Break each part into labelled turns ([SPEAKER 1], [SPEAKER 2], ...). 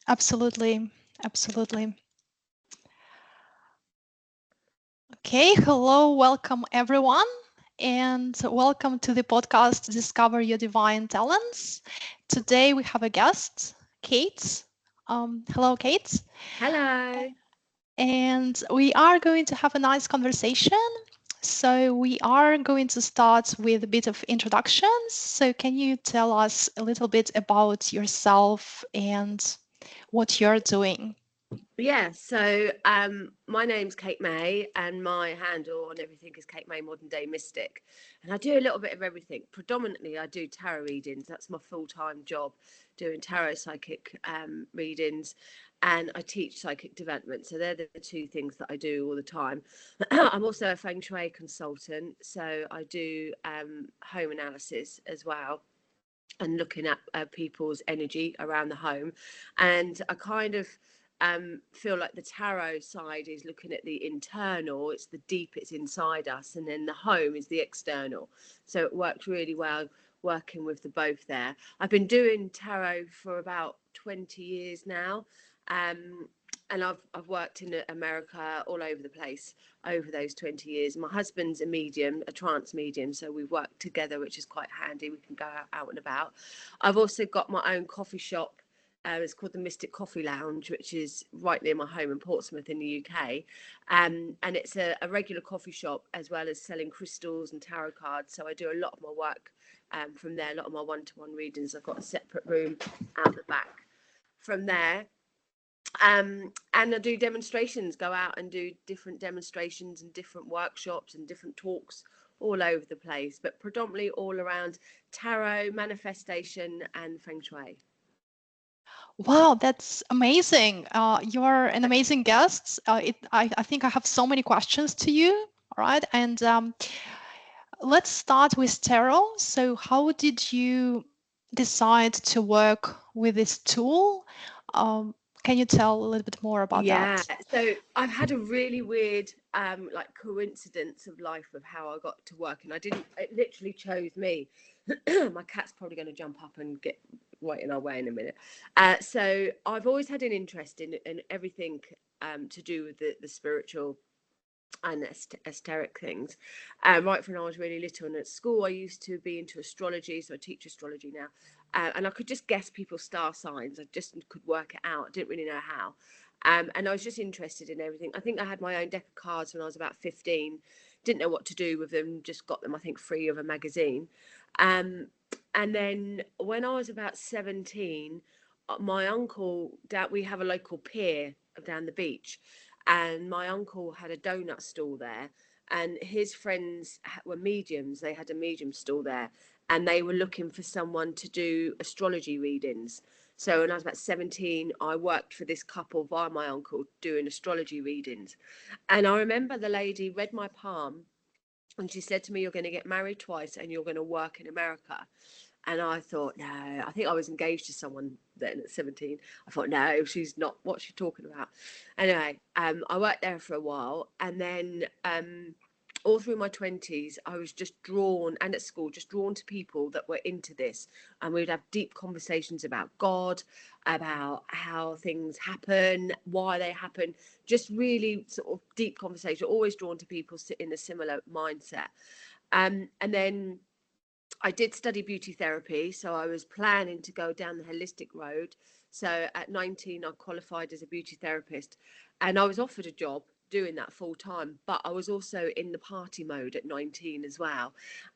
[SPEAKER 1] Absolutely. Absolutely. Okay, hello, welcome everyone, and welcome to the podcast Discover Your Divine Talents. Today we have a guest, Kate. Hello, Kate.
[SPEAKER 2] Hello.
[SPEAKER 1] And we are going to have a nice conversation. So we are going to start with a bit of introductions. So can you tell us a little bit about yourself and what you're doing?
[SPEAKER 2] Yeah, my name's Kate May, and my handle on everything is Kate May Modern Day Mystic. And I do a little bit of everything. Predominantly, I do tarot readings. That's my full time job, doing tarot psychic readings. And I teach psychic development. So they're the two things that I do all the time. I'm also a Feng Shui consultant. So I do home analysis as well and looking at people's energy around the home. And I kind of feel like the tarot side is looking at the internal, it's the deep, it's inside us, and then the home is the external. So it works really well working with the both there. I've been doing tarot for about 20 years now. And I've worked in America, all over the place over those 20 years. My husband's a medium, a trance medium, so we work together, which is quite handy. We can go out and about. I've also got my own coffee shop. It's called the Mystic Coffee Lounge, which is right near my home in Portsmouth in the UK. And it's a regular coffee shop as well as selling crystals and tarot cards. So I do a lot of my work from there, a lot of my one-to-one readings. I've got a separate room out the back. From there, and I do demonstrations, go out and do different demonstrations and different workshops and different talks all over the place, but predominantly all around tarot, manifestation, and feng shui.
[SPEAKER 1] Wow, that's amazing. You're an amazing guest. I think I have so many questions to you. All right. And let's start with tarot. So, how did you decide to work with this tool? Um, can you tell a little bit more about
[SPEAKER 2] Yeah,
[SPEAKER 1] that?
[SPEAKER 2] so I've had a really weird like coincidence of life of how I got to work, and I didn't, it literally chose me. My cat's probably going to jump up and get right in our way in a minute. So I've always had an interest in everything to do with the spiritual and esoteric things. Right from when I was really little, and at school I used to be into astrology, so I teach astrology now. And I could just guess people's star signs. I just could work it out. I didn't really know how. And I was just interested in everything. I think I had my own deck of cards when I was about 15. Didn't know what to do with them. Just got them, I think, free of a magazine. Um, and then when I was about 17, my uncle, we have a local pier down the beach, and my uncle had a donut stall there, and his friends were mediums. They had a medium stall there, and they were looking for someone to do astrology readings. So when I was about 17, I worked for this couple via my uncle doing astrology readings. And I remember the lady read my palm, and she said to me, "You're going to get married twice and you're going to work in America." And I thought, no, I think I was engaged to someone then at 17. I thought, no, she's not, what's she talking about? Anyway, I worked there for a while, and then all through my 20s, I was just drawn, and at school, just drawn to people that were into this. And we'd have deep conversations about God, about how things happen, why they happen, just really sort of deep conversation, always drawn to people in a similar mindset. And then I did study beauty therapy, so I was planning to go down the holistic road. So at 19, I qualified as a beauty therapist, and I was offered a job doing that full time, but I was also in the party mode at 19 as well.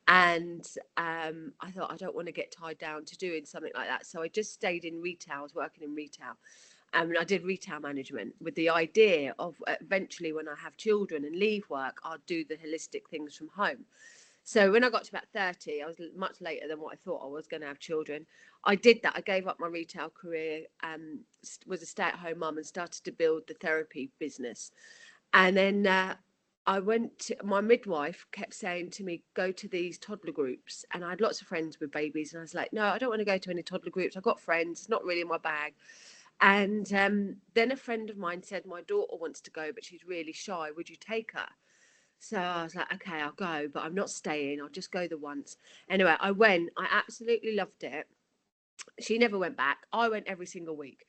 [SPEAKER 2] And I thought, I don't want to get tied down to doing something like that. So I just stayed in retail. I was working in retail. I did retail management with the idea of eventually, when I have children and leave work, I'll do the holistic things from home. So when I got to about 30, I was much later than what I thought I was going to have children. I did that. I gave up my retail career, was a stay-at-home mum, and started to build the therapy business. And then I went to, my midwife kept saying to me, go to these toddler groups. And I had lots of friends with babies. And I was like, no, I don't want to go to any toddler groups. I've got friends. It's not really in my bag. And then a friend of mine said, my daughter wants to go, but she's really shy. Would you take her? So I was like, okay, I'll go, but I'm not staying. I'll just go the once. Anyway, I went. I absolutely loved it. She never went back. I went every single week.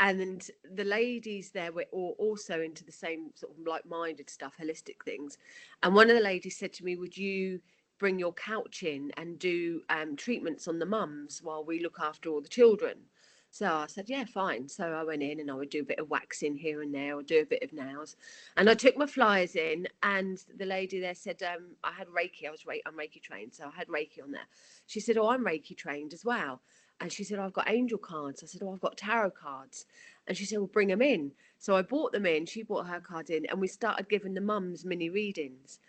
[SPEAKER 2] And the ladies there were all also into the same sort of like-minded stuff, holistic things. And one of the ladies said to me, would you bring your couch in and do treatments on the mums while we look after all the children? So I said, yeah, fine. So I went in and I would do a bit of waxing here and there, or do a bit of nails. And I took my flyers in, and the lady there said, I had Reiki. I'm Reiki trained, so I had Reiki on there. She said, oh, I'm Reiki trained as well. And she said, oh, I've got angel cards. I said, oh, I've got tarot cards. And she said, well, bring them in. So I brought them in. She brought her card in, and we started giving the mums mini readings.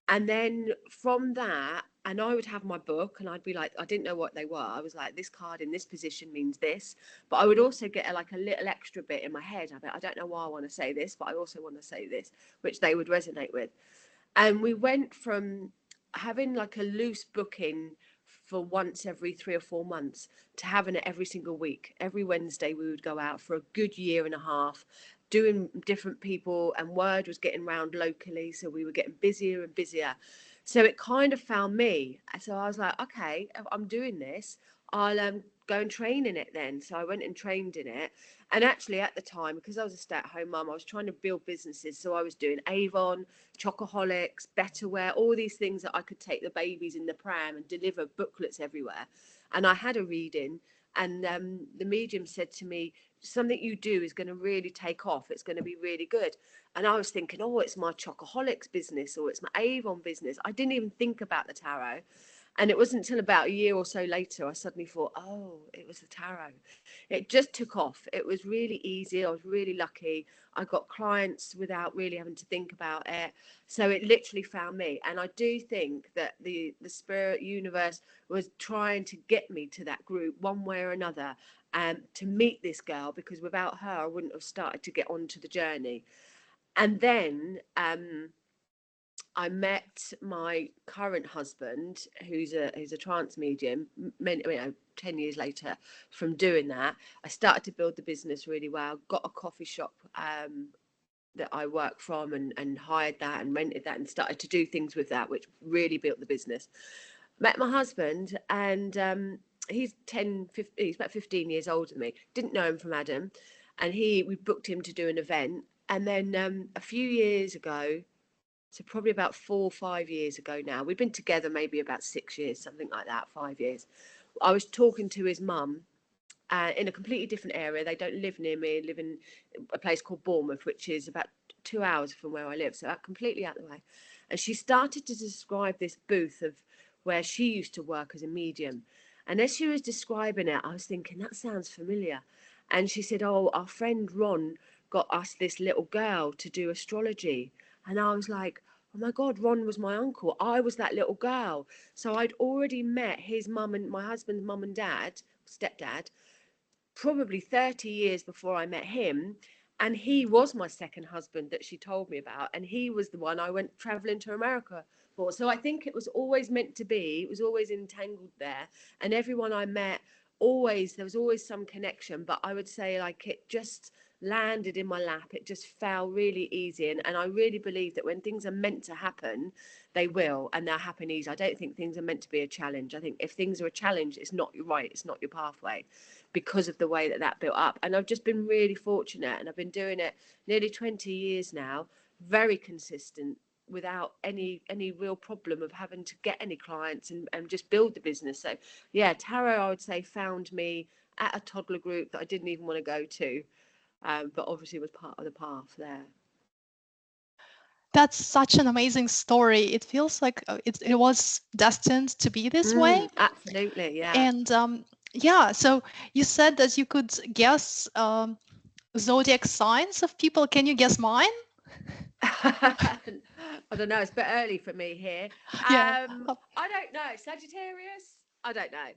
[SPEAKER 2] And then from that, and I would have my book, and I'd be like, I didn't know what they were. I was like, this card in this position means this. But I would also get like a little extra bit in my head. I don't know why I want to say this, but I also want to say this, which they would resonate with. And we went from having like a loose booking for once every 3 or 4 months to having it every single week. Every Wednesday we would go out for a good year and a half, doing different people, and word was getting round locally, so we were getting busier and busier. So it kind of found me. So I was like, okay, if I'm doing this, I'll go and train in it then. So I went and trained in it. And actually at the time, because I was a stay-at-home mum, I was trying to build businesses. So I was doing Avon, Chocoholics, Betterware, all these things that I could take the babies in the pram and deliver booklets everywhere. And I had a reading, and the medium said to me, something you do is going to really take off. It's going to be really good. And I was thinking, oh, it's my Chocoholics business, or it's my Avon business. I didn't even think about the tarot. And it wasn't until about a year or so later I suddenly thought, oh, it was the tarot. It just took off. It was really easy. I was really lucky. I got clients without really having to think about it. So it literally found me. And I do think that the spirit universe was trying to get me to that group one way or another, to meet this girl, because without her I wouldn't have started to get onto the journey. And then I met my current husband, who's a trance medium. 10 years later, from doing that, I started to build the business really well. Got a coffee shop that I work from, and hired that and rented that and started to do things with that, which really built the business. Met my husband, and he's 15, he's about 15 years older than me. Didn't know him from Adam, and we booked him to do an event. And then a few years ago, so probably about 4 or 5 years ago now, we've been together maybe about 6 years, something like that, 5 years. I was talking to his mum in a completely different area. They don't live near me, live in a place called Bournemouth, which is about 2 hours from where I live, so completely out of the way. And she started to describe this booth of where she used to work as a medium. And as she was describing it, I was thinking, that sounds familiar. And she said, oh, our friend Ron got us this little girl to do astrology. And I was like, oh my God, Ron was my uncle. I was that little girl. So I'd already met his mum and my husband's mum and dad, stepdad, probably 30 years before I met him. And he was my second husband that she told me about. And he was the one I went traveling to America for. So I think it was always meant to be. It was always entangled there. And everyone I met, there was always some connection. But I would say, like, it just landed in my lap. It just fell really easy. And I really believe that when things are meant to happen, they will, and they'll happen easy. I don't think things are meant to be a challenge. I think if things are a challenge, it's not right. It's not your pathway, because of the way that built up. And I've just been really fortunate, and I've been doing it nearly 20 years now, very consistent, without any real problem of having to get any clients, and just build the business. So yeah, tarot, I would say, found me at a toddler group that I didn't even want to go to, but obviously was part of the path there.
[SPEAKER 1] That's such an amazing story. It feels like it was destined to be this way.
[SPEAKER 2] Absolutely, yeah.
[SPEAKER 1] And yeah, so you said that you could guess zodiac signs of people. Can you guess mine?
[SPEAKER 2] I don't know. It's a bit early for me here.
[SPEAKER 1] Yeah.
[SPEAKER 2] I don't know. Sagittarius? I don't know.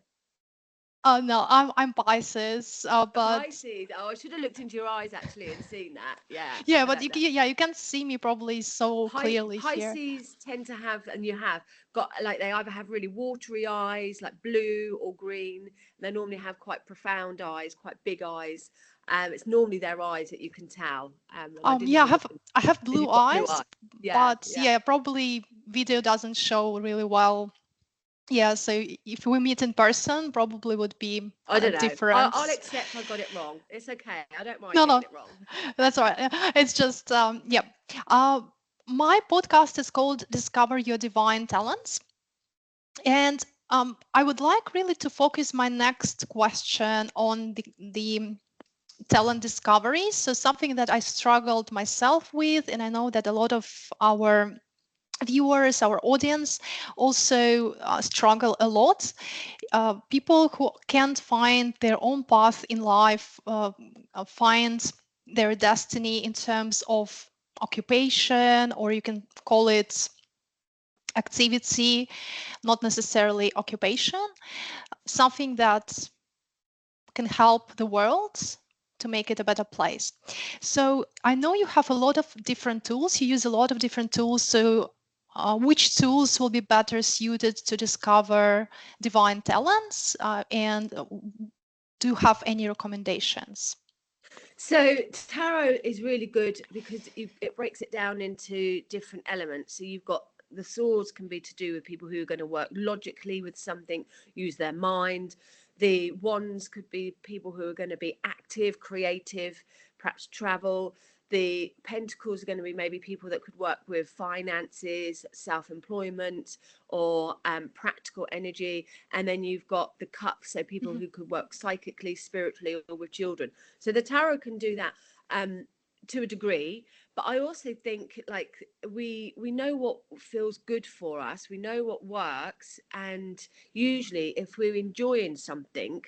[SPEAKER 1] No, I'm Pisces, but
[SPEAKER 2] Pisces. Oh, I should have looked into your eyes actually and seen that. Yeah.
[SPEAKER 1] yeah, but you can see me probably so clearly here.
[SPEAKER 2] Pisces tend to have, and you have got, like, they either have really watery eyes, like blue or green. And they normally have quite profound eyes, quite big eyes. It's normally their eyes that you can tell.
[SPEAKER 1] Yeah, I have blue eyes,
[SPEAKER 2] Yeah,
[SPEAKER 1] but yeah, probably video doesn't show really well Yeah, so if we meet in person, probably would be
[SPEAKER 2] I don't know.
[SPEAKER 1] different.
[SPEAKER 2] I'll accept I got it wrong. It's okay. I don't mind
[SPEAKER 1] No,
[SPEAKER 2] getting
[SPEAKER 1] no,
[SPEAKER 2] it wrong.
[SPEAKER 1] that's all right. It's just, yeah. Uh, my podcast is called Discover Your Divine Talents. And I would like really to focus my next question on the talent discovery. So, something that I struggled myself with, and I know that a lot of our viewers, our audience also struggle a lot. People who can't find their own path in life, find their destiny in terms of occupation, or you can call it activity, not necessarily occupation, something that can help the world to make it a better place. So I know you have a lot of different tools. You use a lot of different tools. So which tools will be better suited to discover divine talents? And do you have any recommendations?
[SPEAKER 2] So tarot is really good because it breaks it down into different elements. So you've got the swords can be to do with people who are going to work logically with something, use their mind. The wands could be people who are going to be active, creative, perhaps travel. The pentacles are going to be maybe people that could work with finances, self-employment, or practical energy. And then you've got the cups, so people
[SPEAKER 1] Mhm.
[SPEAKER 2] who could work psychically, spiritually, or with children. So the tarot can do that to a degree, but I also think like we know what feels good for us, we know what works, and usually if we're enjoying something,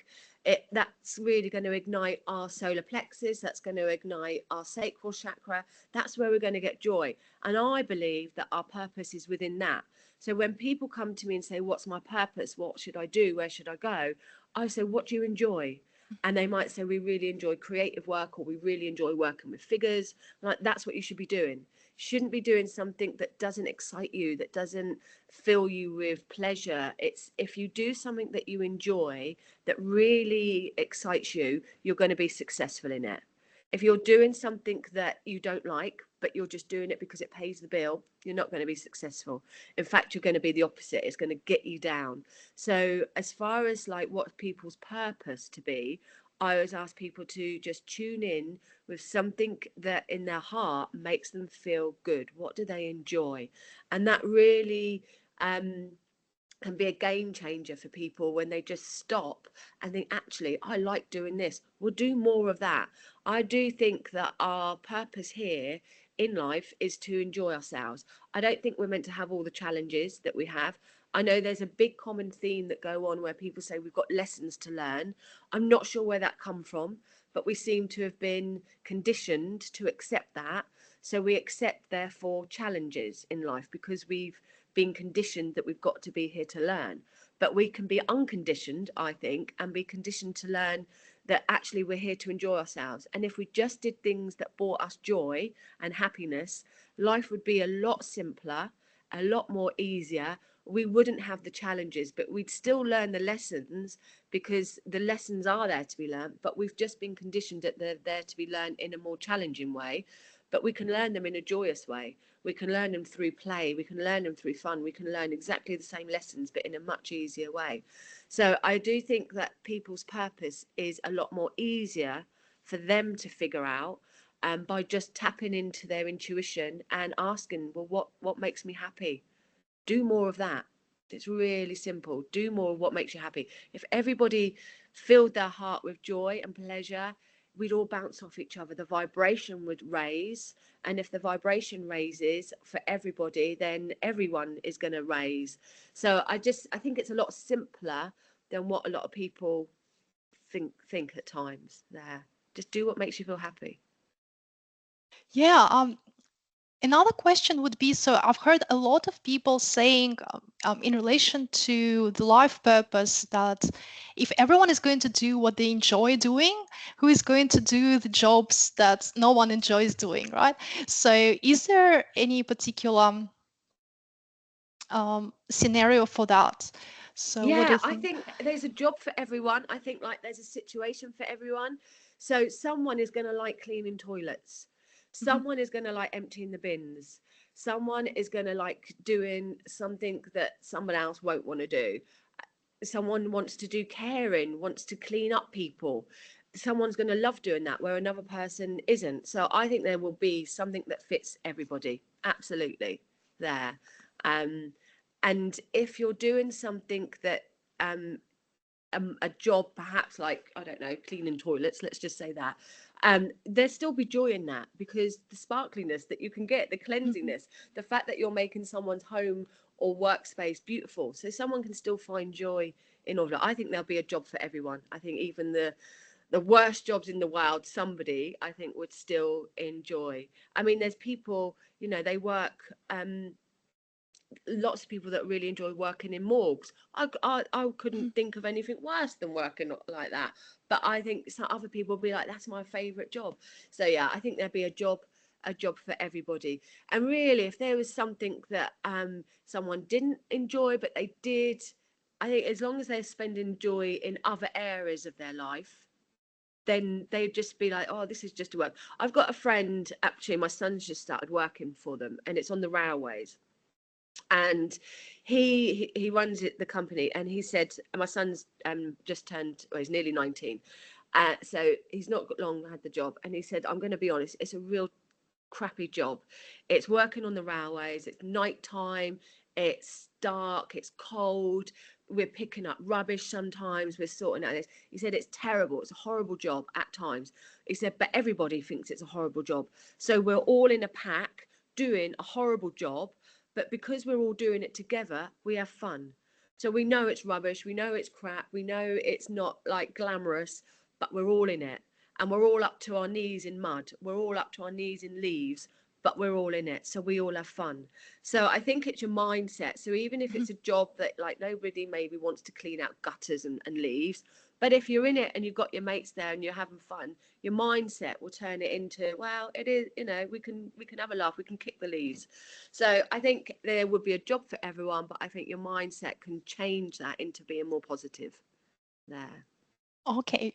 [SPEAKER 2] that's really going to ignite our solar plexus, that's going to ignite our sacral chakra, that's where we're going to get joy. And I believe that our purpose is within that. So when people come to me and say, what's my purpose, what should I do, where should I go, I say, what do you enjoy? And they might say, we really enjoy creative work, or we really enjoy working with figures. Like, that's what you should be doing. You shouldn't be doing something that doesn't excite you, that doesn't fill you with pleasure. It's if you do something that you enjoy, that really excites you, you're going to be successful in it. If you're doing something that you don't like, but you're just doing it because it pays the bill, you're not going to be successful. In fact, you're going to be the opposite. It's going to get you down. So as far as like what people's purpose to be, I always ask people to just tune in with something that in their heart makes them feel good. What do they enjoy? And that really can be a game changer for people when they just stop and think, actually, I like doing this. We'll do more of that. I do think that our purpose here in life is to enjoy ourselves. I don't think we're meant to have all the challenges that we have. I know there's a big common theme that go on where people say we've got lessons to learn. I'm not sure where that come from, but we seem to have been conditioned to accept that. So we accept, therefore, challenges in life because we've been conditioned that we've got to be here to learn. But we can be unconditioned, I think, and be conditioned to learn that actually we're here to enjoy ourselves. And if we just did things that brought us joy and happiness, life would be a lot simpler, a lot more easier. We wouldn't have the challenges, but we'd still learn the lessons because the lessons are there to be learned, but we've just been conditioned that they're there to be learned in a more challenging way. But we can learn them in a joyous way. We can learn them through play. We can learn them through fun. We can learn exactly the same lessons, but in a much easier way. So I do think that people's purpose is a lot more easier for them to figure out by just tapping into their intuition and asking, well, what makes me happy? Do more of that. It's really simple. Do more of what makes you happy. If everybody filled their heart with joy and pleasure, we'd all bounce off each other. The vibration would raise. And if the vibration raises for everybody, then everyone is going to raise. So I think it's a lot simpler than what a lot of people think at times there. Just do what makes you feel happy.
[SPEAKER 1] Yeah. Another question would be, so I've heard a lot of people saying in relation to the life purpose that if everyone is going to do what they enjoy doing, who is going to do the jobs that no one enjoys doing, right? So is there any particular scenario for that? So what do
[SPEAKER 2] Yeah,
[SPEAKER 1] you
[SPEAKER 2] I
[SPEAKER 1] think?
[SPEAKER 2] think there's a job for everyone. I think like there's a situation for everyone. So someone is going to like cleaning toilets.
[SPEAKER 1] Mhm.
[SPEAKER 2] Someone is going to like emptying the bins. Someone is going to like doing something that someone else won't want to do. Someone wants to do caring, wants to clean up people. Someone's going to love doing that where another person isn't. So I think there will be something that fits everybody. Absolutely there. Um, and if you're doing something that a job perhaps like, I don't know, cleaning toilets, let's just say that, there'd still be joy in that, because the sparkliness that you can get, the cleansiness, the fact that you're making someone's home or workspace beautiful, so someone can still find joy in all of that. I think there'll be a job for everyone. I think even the worst jobs in the world, somebody I think would still enjoy. I mean, there's people, you know, they work, lots of people that really enjoy working in morgues. I couldn't think of anything worse than working like that. But I think some other people will be like, that's my favourite job. So yeah, I think there'd be a job for everybody. And really, if there was something that someone didn't enjoy but they did, I think as long as they're spending joy in other areas of their life, then they'd just be like, oh, this is just work. I've got a friend, actually, my son's just started working for them, and it's on the railways, and he runs the company, and he said, my son's just turned, well, he's nearly 19, so he's not long had the job, and he said, I'm going to be honest, it's a real crappy job. It's working on the railways, it's nighttime, it's dark, it's cold, we're picking up rubbish sometimes, we're sorting out this. He said it's terrible, it's a horrible job at times. He said, but everybody thinks it's a horrible job, so we're all in a pack doing a horrible job, but because we're all doing it together, we have fun. So we know it's rubbish, we know it's crap, we know it's not like glamorous, but we're all in it, and we're all up to our knees in mud, we're all up to our knees in leaves, but we're all in it, so we all have fun. So I think it's your mindset. So even if it's a job that like nobody maybe wants to clean out gutters and leaves, but if you're in it and you've got your mates there and you're having fun, your mindset will turn it into, well, it is, you know, we can have a laugh, we can kick the leaves. So I think there would be a job for everyone, but I think your mindset can change that into being more positive there.
[SPEAKER 1] Okay.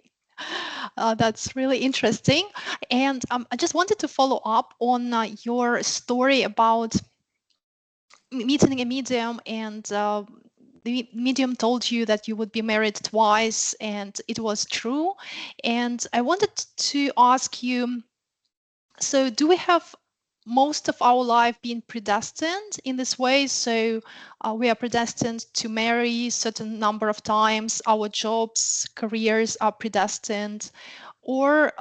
[SPEAKER 1] That's really interesting. And I just wanted to follow up on your story about meeting a medium, and the medium told you that you would be married twice, and it was true. And I wanted to ask you, so do we have most of our life being predestined in this way? So we are predestined to marry certain number of times, our jobs, careers are predestined, or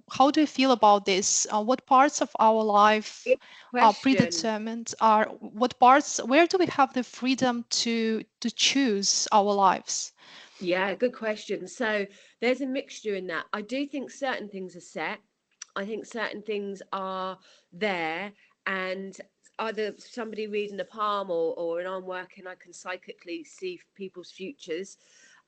[SPEAKER 1] how do you feel about this? What parts of our life
[SPEAKER 2] Good
[SPEAKER 1] are
[SPEAKER 2] question.
[SPEAKER 1] predetermined? Are what parts? Where do we have the freedom to choose our lives?
[SPEAKER 2] Yeah, good question. So there's a mixture in that. I do think certain things are set. I think certain things are there, and either somebody reading a palm, or when I'm working, I can psychically see people's futures.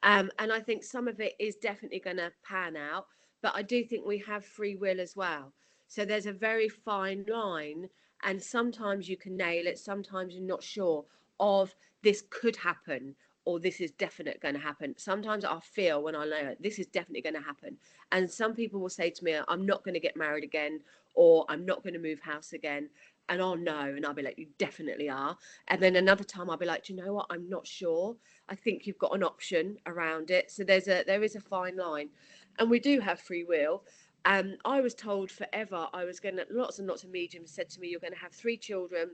[SPEAKER 2] And I think some of it is definitely going to pan out, but I do think we have free will as well. So there's a very fine line, and sometimes you can nail it, sometimes you're not sure of this could happen, or this is definite going to happen. Sometimes I feel when I know it, this is definitely going to happen. And some people will say to me, I'm not going to get married again, or I'm not going to move house again. And I'll know, and I'll be like, you definitely are. And then another time I'll be like, do you know what? I'm not sure. I think you've got an option around it. So there is a fine line, and we do have free will. I was told forever I was going to, lots and lots of mediums said to me, you're going to have 3 children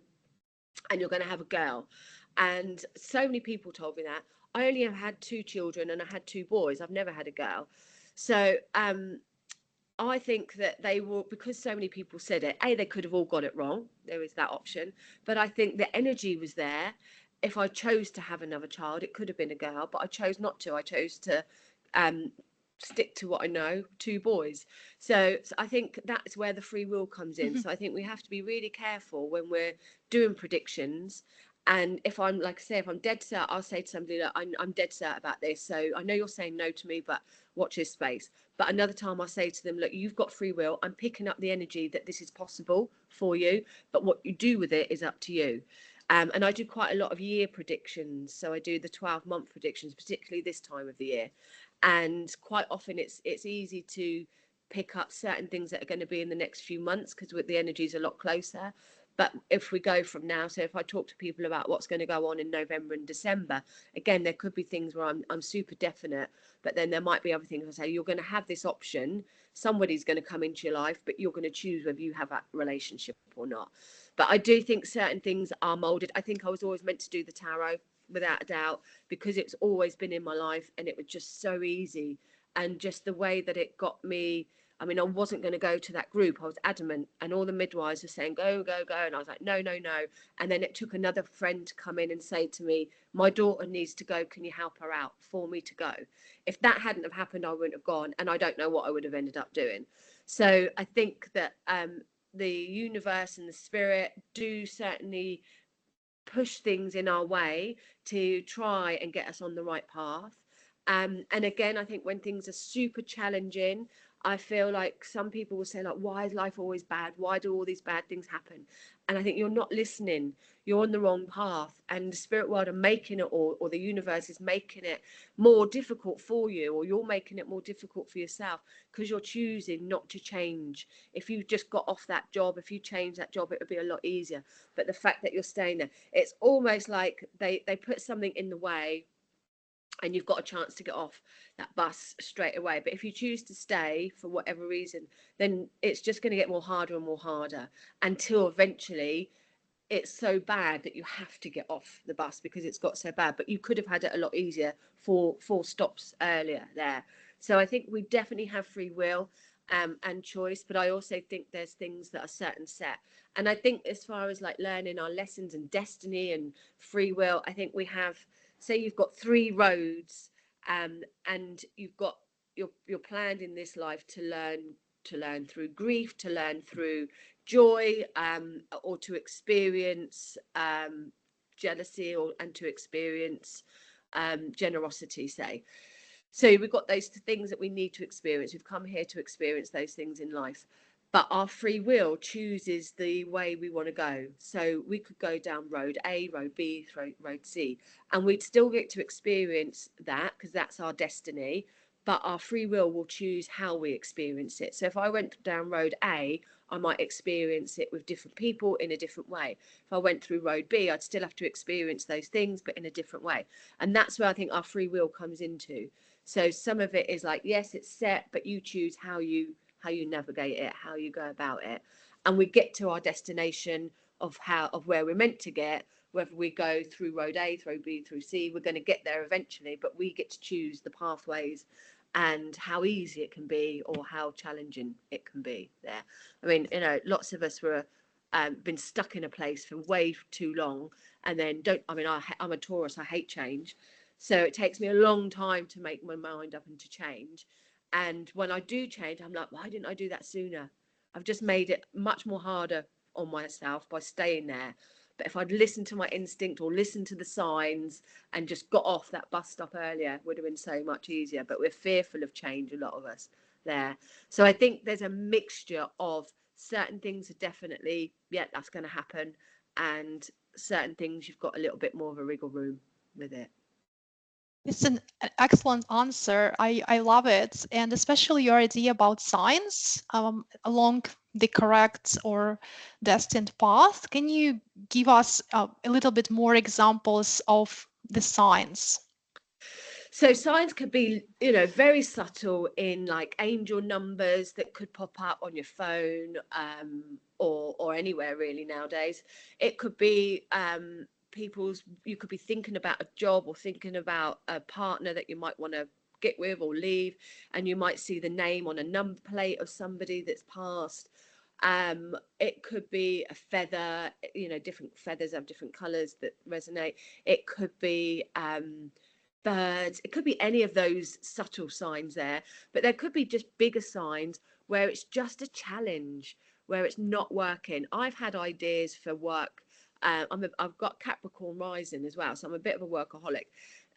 [SPEAKER 2] and you're going to have a girl. And so many people told me that. I only have had 2 children, and I had 2 boys. I've never had a girl. So I think that they will, because so many people said it, they could have all got it wrong. There is that option. But I think the energy was there. If I chose to have another child, it could have been a girl, but I chose not to. I chose to um, stick to what I know, 2 boys. So I think that's where the free will comes in.
[SPEAKER 1] Mhm.
[SPEAKER 2] So I think we have to be really careful when we're doing predictions. And if I'm, like I say, if I'm dead set, I'll say to somebody that I'm dead set about this. So I know you're saying no to me, but watch this space. But another time I'll say to them, look, you've got free will. I'm picking up the energy that this is possible for you, but what you do with it is up to you. And I do quite a lot of year predictions. So I do the 12-month predictions, particularly this time of the year. And quite often it's easy to pick up certain things that are going to be in the next few months, because with the energy is a lot closer. But if we go from now, so if I talk to people about what's going to go on in November and December, again, there could be things where I'm super definite, but then there might be other things I say, you're going to have this option. Somebody's going to come into your life, but you're going to choose whether you have that relationship or not. But I do think certain things are molded. I think I was always meant to do the tarot, without a doubt, because it's always been in my life and it was just so easy. And just the way that it got me, I mean, I wasn't going to go to that group. I was adamant, and all the midwives were saying, go, go, go. And I was like, no, no, no. And then it took another friend to come in and say to me, my daughter needs to go. Can you help her out for me to go? If that hadn't have happened, I wouldn't have gone. And I don't know what I would have ended up doing. So I think that the universe and the spirit do certainly push things in our way to try and get us on the right path. And again, I think when things are super challenging, I feel like some people will say, like, why is life always bad? Why do all these bad things happen? And I think you're not listening. You're on the wrong path. And the spirit world are making it, or the universe is making it more difficult for you, or you're making it more difficult for yourself because you're choosing not to change. If you just got off that job, if you change that job, it would be a lot easier. But the fact that you're staying there, it's almost like they put something in the way and you've got a chance to get off that bus straight away. But if you choose to stay for whatever reason, then it's just going to get more harder and more harder until eventually it's so bad that you have to get off the bus because it's got so bad. But you could have had it a lot easier for 4 stops earlier there. So I think we definitely have free will and choice, but I also think there's things that are certain set. And I think as far as like learning our lessons and destiny and free will, I think we have, say you've got 3 roads, and you've got, you're planned in this life to learn through grief, to learn through joy, or to experience jealousy, and to experience generosity, say. So we've got those things that we need to experience. We've come here to experience those things in life. But our free will chooses the way we want to go. So we could go down road A, road B, road C, and we'd still get to experience that because that's our destiny. But our free will choose how we experience it. So if I went down road A, I might experience it with different people in a different way. If I went through road B, I'd still have to experience those things, but in a different way. And that's where I think our free will comes into. So some of it is like, yes, it's set, but you choose how you navigate it, how you go about it. And we get to our destination of where we're meant to get, whether we go through road A, through B, through C, we're going to get there eventually, but we get to choose the pathways and how easy it can be or how challenging it can be there. I mean, lots of us were been stuck in a place for way too long, and then I'm a Taurus, I hate change. So it takes me a long time to make my mind up and to change. And when I do change, I'm like, why didn't I do that sooner? I've just made it much more harder on myself by staying there. But if I'd listened to my instinct or listened to the signs and just got off that bus stop earlier, it would have been so much easier. But we're fearful of change, a lot of us there. So I think there's a mixture of certain things are definitely, yeah, that's going to happen. And certain things you've got a little bit more of a wriggle room with it.
[SPEAKER 1] It's an excellent answer. I love it. And especially your idea about science along the correct or destined path. Can you give us a little bit more examples of the signs?
[SPEAKER 2] So signs could be, very subtle in like angel numbers that could pop up on your phone, or anywhere really nowadays. It could be you could be thinking about a job or thinking about a partner that you might want to get with or leave, and you might see the name on a number plate of somebody that's passed. It could be a feather, different feathers have different colors that resonate. It could be birds, it could be any of those subtle signs there, but there could be just bigger signs where it's just a challenge, where it's not working. I've had ideas for work. I've got Capricorn rising as well, so I'm a bit of a workaholic,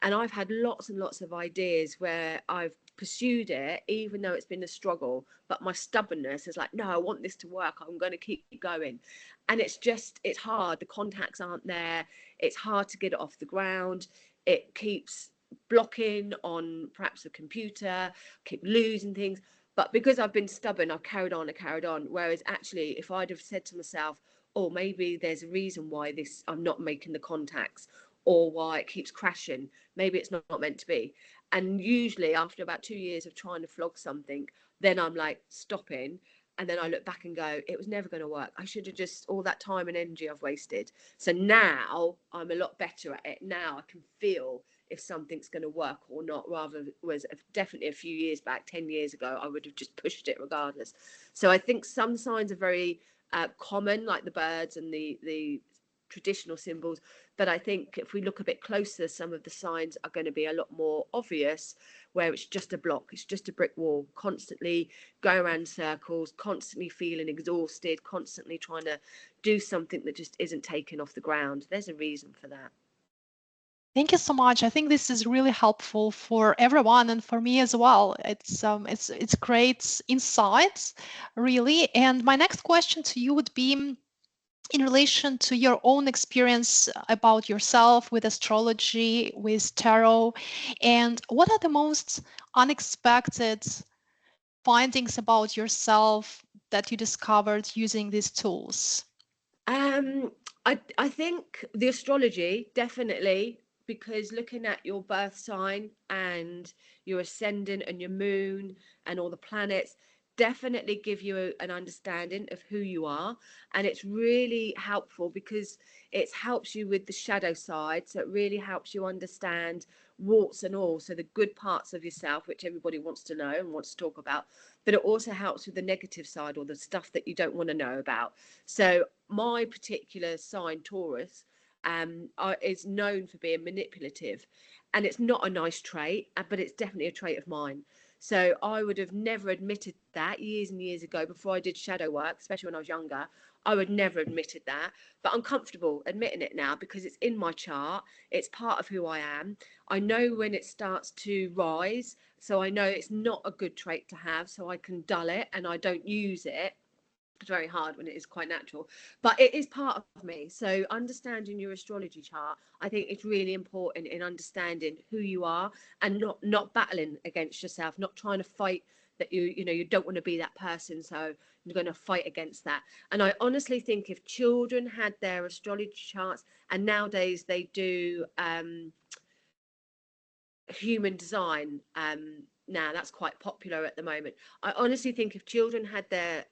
[SPEAKER 2] and I've had lots and lots of ideas where I've pursued it even though it's been a struggle, but my stubbornness is like, no, I want this to work, I'm going to keep going. And it's hard, the contacts aren't there, it's hard to get it off the ground, it keeps blocking on perhaps a computer, keep losing things. But because I've been stubborn, I've carried on. Whereas actually, if I'd have said to myself, oh, maybe there's a reason why this I'm not making the contacts, or why it keeps crashing. Maybe it's not meant to be. And usually after about 2 years of trying to flog something, then I'm like stopping, and then I look back and go, it was never going to work. I should have just, all that time and energy I've wasted. So now I'm a lot better at it. Now I can feel if something's going to work or not, rather was definitely a few years back, 10 years ago, I would have just pushed it regardless. So I think some signs are very common, like the birds and the traditional symbols. But I think if we look a bit closer, some of the signs are going to be a lot more obvious, where it's just a block, it's just a brick wall, constantly going around circles, constantly feeling exhausted, constantly trying to do something that just isn't taken off the ground. There's a reason for that.
[SPEAKER 1] Thank you so much. I think this is really helpful for everyone and for me as well. It's great insights, really. And my next question to you would be in relation to your own experience about yourself with astrology, with tarot, and what are the most unexpected findings about yourself that you discovered using these tools?
[SPEAKER 2] Um, I think the astrology, definitely, because looking at your birth sign and your ascendant and your moon and all the planets definitely give you an understanding of who you are. And it's really helpful because it helps you with the shadow side. So it really helps you understand warts and all. So the good parts of yourself, which everybody wants to know and wants to talk about, but it also helps with the negative side, or the stuff that you don't want to know about. So my particular sign, Taurus, is known for being manipulative, and it's not a nice trait, but it's definitely a trait of mine. So I would have never admitted that years and years ago, before I did shadow work, especially when I was younger. I would never admitted that, but I'm comfortable admitting it now because it's in my chart. It's part of who I am. I know when it starts to rise, so I know it's not a good trait to have, so I can dull it and I don't use it. It's very hard when it is quite natural, but it is part of me. So understanding your astrology chart, I think it's really important in understanding who you are, and not battling against yourself, not trying to fight that you don't want to be that person, so you're going to fight against that. And I honestly think if children had their astrology charts, and nowadays they do human design, now that's quite popular at the moment. I honestly think if children had their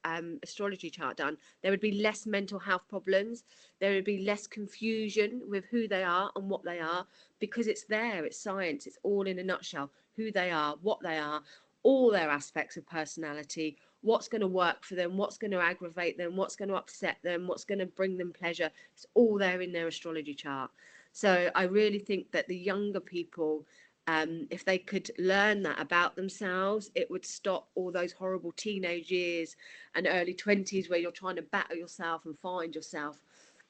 [SPEAKER 2] astrology chart done, there would be less mental health problems, there would be less confusion with who they are and what they are, because it's there, it's science, it's all in a nutshell: who they are, what they are, all their aspects of personality, what's going to work for them, what's going to aggravate them, what's going to upset them, what's going to bring them pleasure. It's all there in their astrology chart. So I really think that the younger people, if they could learn that about themselves, it would stop all those horrible teenage years and early 20s where you're trying to battle yourself and find yourself.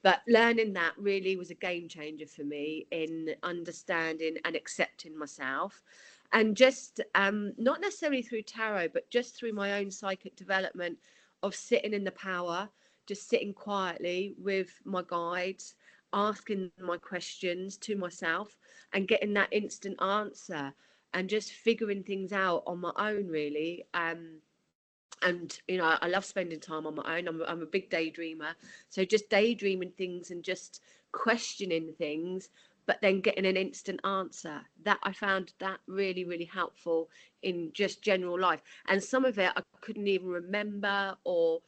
[SPEAKER 2] But learning that really was a game changer for me in understanding and accepting myself. And just not necessarily through tarot, but just through my own psychic development of sitting in the power, just sitting quietly with my guides, asking my questions to myself and getting that instant answer, and just figuring things out on my own, really. And I love spending time on my own. I'm a big daydreamer, so just daydreaming things and just questioning things, but then getting an instant answer, that I found that really, really helpful in just general life. And some of it I couldn't even remember or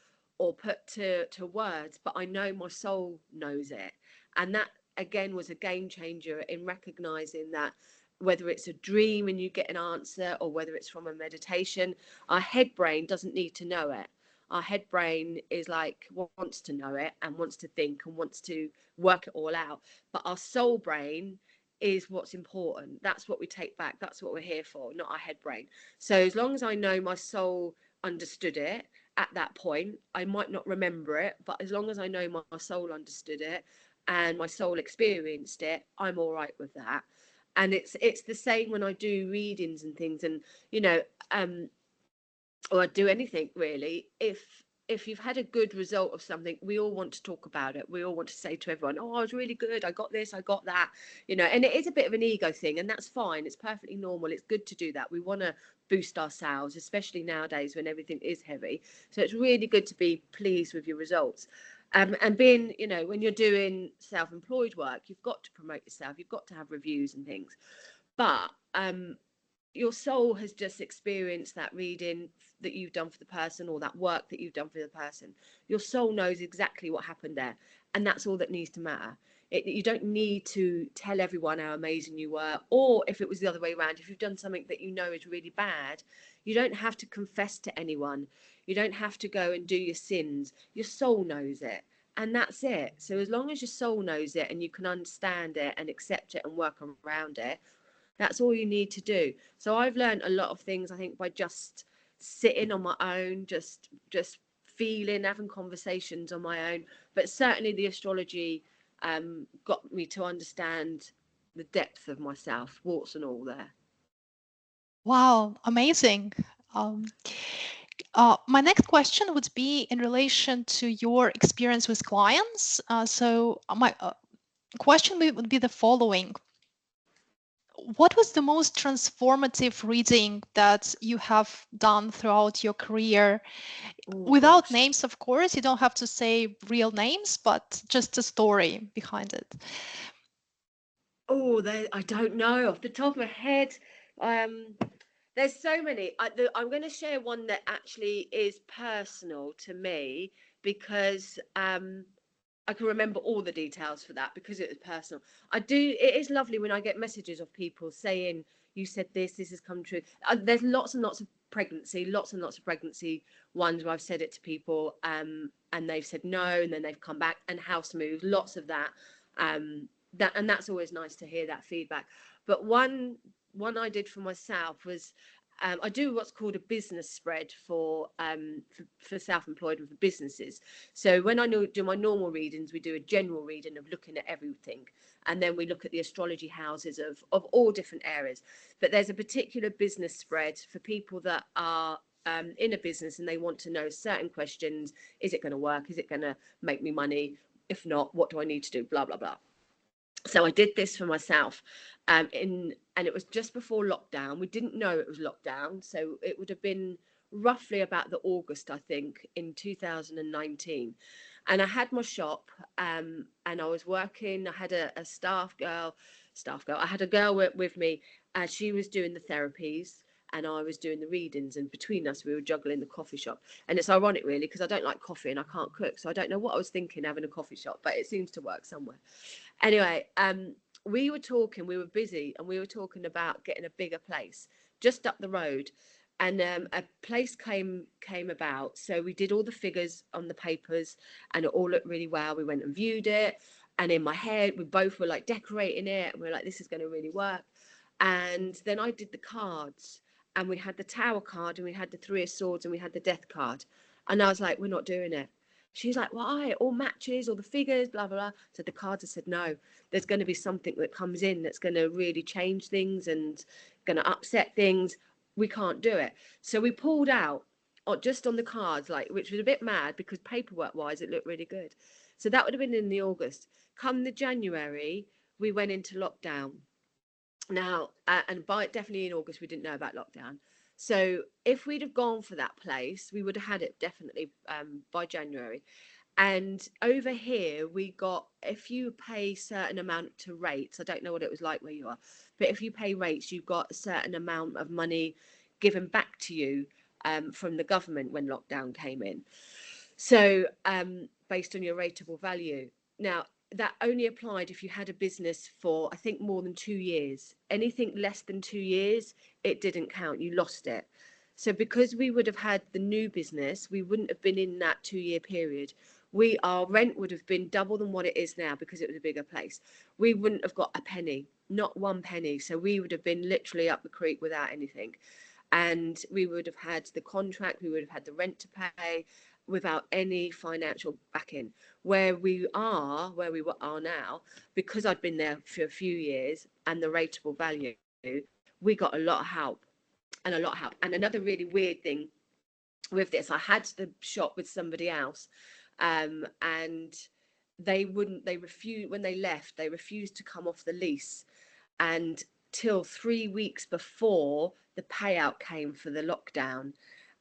[SPEAKER 2] put to words, but I know my soul knows it. And that again was a game changer in recognizing that whether it's a dream and you get an answer, or whether it's from a meditation, our head brain doesn't need to know it. Our head brain is like, wants to know it and wants to think and wants to work it all out. But our soul brain is what's important. That's what we take back. That's what we're here for, not our head brain. So as long as I know my soul understood it at that point, I might not remember it, but as long as I know my soul understood it and my soul experienced it, I'm all right with that. And it's the same when I do readings and things, and you know um or I do anything really. If you've had a good result of something, we all want to talk about it. We all want to say to everyone, oh, I was really good, I got this, I got that, and it is a bit of an ego thing, and that's fine. It's perfectly normal. It's good to do that. We want to boost ourselves, especially nowadays when everything is heavy. So it's really good to be pleased with your results. And being, you know, when you're doing self-employed work, you've got to promote yourself, you've got to have reviews and things. But your soul has just experienced that reading that you've done for the person, or that work that you've done for the person. Your soul knows exactly what happened there, and that's all that needs to matter. You don't need to tell everyone how amazing you were, or if it was the other way around, if you've done something that you know is really bad, you don't have to confess to anyone. You don't have to go and do your sins. Your soul knows it, and that's it. So as long as your soul knows it and you can understand it and accept it and work around it, that's all you need to do. So I've learned a lot of things, I think, by just sitting on my own, just feeling, having conversations on my own. But certainly the astrology got me to understand the depth of myself, warts and all there.
[SPEAKER 1] Wow, amazing. Um, my next question would be in relation to your experience with clients. So my question would be the following. What was the most transformative reading that you have done throughout your career?
[SPEAKER 2] Oh
[SPEAKER 1] Without
[SPEAKER 2] gosh.
[SPEAKER 1] names, of course, you don't have to say real names, but just a story behind it.
[SPEAKER 2] Oh, I don't know off the top of my head. There's so many. I'm going to share one that actually is personal to me, because I can remember all the details for that because it was personal. It is lovely when I get messages of people saying, you said this has come true. There's lots and lots of pregnancy ones where I've said it to people, and they've said no, and then they've come back, and house moves, lots of that. And that's always nice to hear that feedback. But one I did for myself was, I do what's called a business spread for self-employed and for businesses. So when I do my normal readings, we do a general reading of looking at everything, and then we look at the astrology houses of all different areas. But there's a particular business spread for people that are in a business and they want to know certain questions. Is it going to work? Is it going to make me money? If not, what do I need to do? Blah blah blah. So I did this for myself, and it was just before lockdown. We didn't know it was lockdown, so it would have been roughly about the August, I think, in 2019. And I had my shop, and I was working. I had a staff girl. I had a girl with me. She was doing the therapies, and I was doing the readings. And between us, we were juggling the coffee shop. And it's ironic, really, because I don't like coffee and I can't cook, so I don't know what I was thinking having a coffee shop, but it seems to work somewhere. Anyway, we were busy, and we were talking about getting a bigger place just up the road. And a place came about. So we did all the figures on the papers, and it all looked really well. We went and viewed it. And in my head, we both were like decorating it. And we were like, this is going to really work. And then I did the cards, and we had the Tower card, and we had the Three of Swords, and we had the Death card. And I was like, we're not doing it. She's like, why? All matches, all the figures, blah, blah, blah. So the cards have said, no, there's going to be something that comes in that's going to really change things and going to upset things. We can't do it. So we pulled out just on the cards, like, which was a bit mad because paperwork wise, it looked really good. So that would have been in the August. Come the January, we went into lockdown. Now, and by definitely in August, we didn't know about lockdown. So if we'd have gone for that place, we would have had it definitely by January. And over here, we got, if you pay certain amount to rates, I don't know what it was like where you are, but if you pay rates, you've got a certain amount of money given back to you from the government when lockdown came in. So based on your rateable value. Now, that only applied if you had a business for, I think, more than 2 years. Anything less than 2 years, it didn't count. You lost it. So because we would have had the new business, we wouldn't have been in that 2 year period. Our rent would have been double than what it is now because it was a bigger place. We wouldn't have got a penny, not one penny. So we would have been literally up the creek without anything. And we would have had the contract, we would have had the rent to pay without any financial backing. Where we are now, because I'd been there for a few years and the rateable value, we got a lot of help. And another really weird thing with this, I had the shop with somebody else, and they refused. When they left, they refused to come off the lease, and till 3 weeks before the payout came for the lockdown.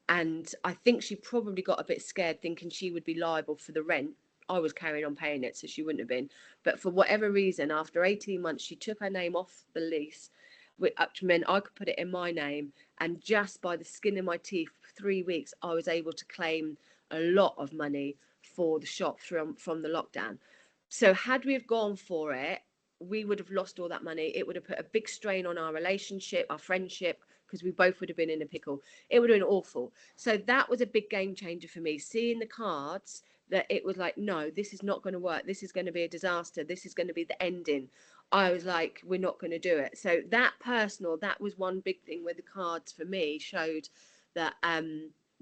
[SPEAKER 2] And I think she probably got a bit scared, thinking she would be liable for the rent. I was carrying on paying it, so she wouldn't have been. But for whatever reason, after 18 months, she took her name off the lease, which meant I could put it in my name. And just by the skin of my teeth, for 3 weeks, I was able to claim a lot of money for the shop from the lockdown. So had we have gone for it, we would have lost all that money. It would have put a big strain on our relationship, our friendship, because we both would have been in a pickle. It would have been awful. So that was a big game changer for me. Seeing the cards, that it was like, no, this is not going to work. This is going to be a disaster. This is going to be the ending. I was like, we're not going to do it. So that was one big thing where the cards for me showed that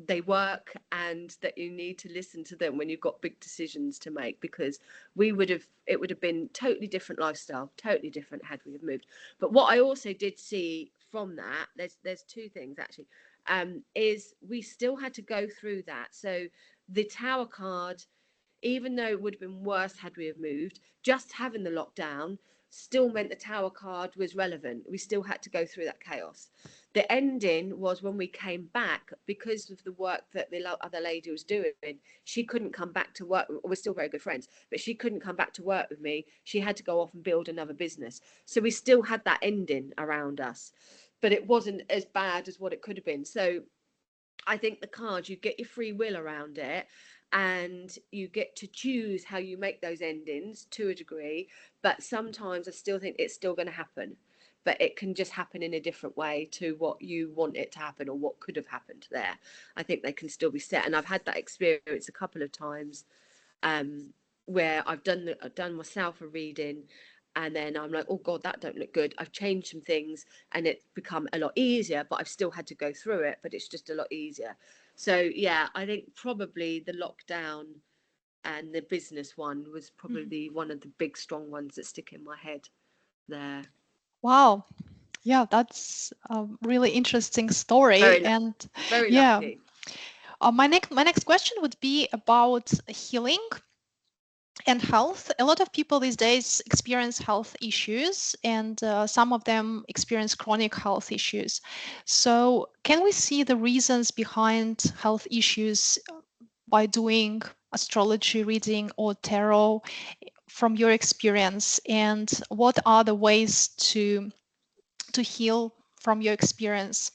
[SPEAKER 2] they work, and that you need to listen to them when you've got big decisions to make, because it would have been totally different lifestyle, totally different had we have moved. But what I also did see from that, there's two things actually, is we still had to go through that. So the tower card, even though it would have been worse had we have moved, just having the lockdown still meant the tower card was relevant. We still had to go through that chaos. The ending was when we came back, because of the work that the other lady was doing. She couldn't come back to work. We're still very good friends, but she couldn't come back to work with me. She had to go off and build another business. So we still had that ending around us, but it wasn't as bad as what it could have been. So I think the cards, you get your free will around it, and you get to choose how you make those endings to a degree. But sometimes I still think it's still going to happen, but it can just happen in a different way to what you want it to happen or what could have happened there. I think they can still be set. And I've had that experience a couple of times, where I've done myself a reading, and then I'm like, oh God, that don't look good. I've changed some things, and it's become a lot easier, but I've still had to go through it, but it's just a lot easier. So yeah, I think probably the lockdown and the business one was probably one of the big strong ones that stick in my head there.
[SPEAKER 1] Wow. Yeah, that's a really interesting story.
[SPEAKER 2] Very,
[SPEAKER 1] And
[SPEAKER 2] very
[SPEAKER 1] yeah,
[SPEAKER 2] lucky.
[SPEAKER 1] my next question would be about healing and health. A lot of people these days experience health issues, and some of them experience chronic health issues. So, can we see the reasons behind health issues by doing astrology reading or tarot from your experience? And what are the ways to heal from your experience?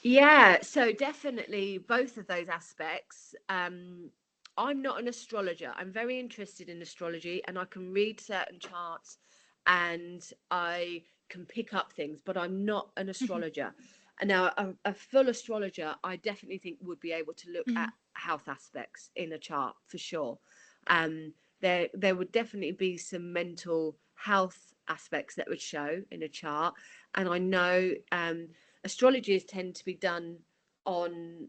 [SPEAKER 2] Yeah, so definitely both of those aspects. I'm not an astrologer. I'm very interested in astrology, and I can read certain charts, and I can pick up things, but I'm not an
[SPEAKER 1] Mhm,
[SPEAKER 2] astrologer. And now a full astrologer, I definitely think would be able to look at
[SPEAKER 1] mhm,
[SPEAKER 2] health aspects in a chart for sure. Um, there would definitely be some mental health aspects that would show in a chart, and I know astrologies tend to be done on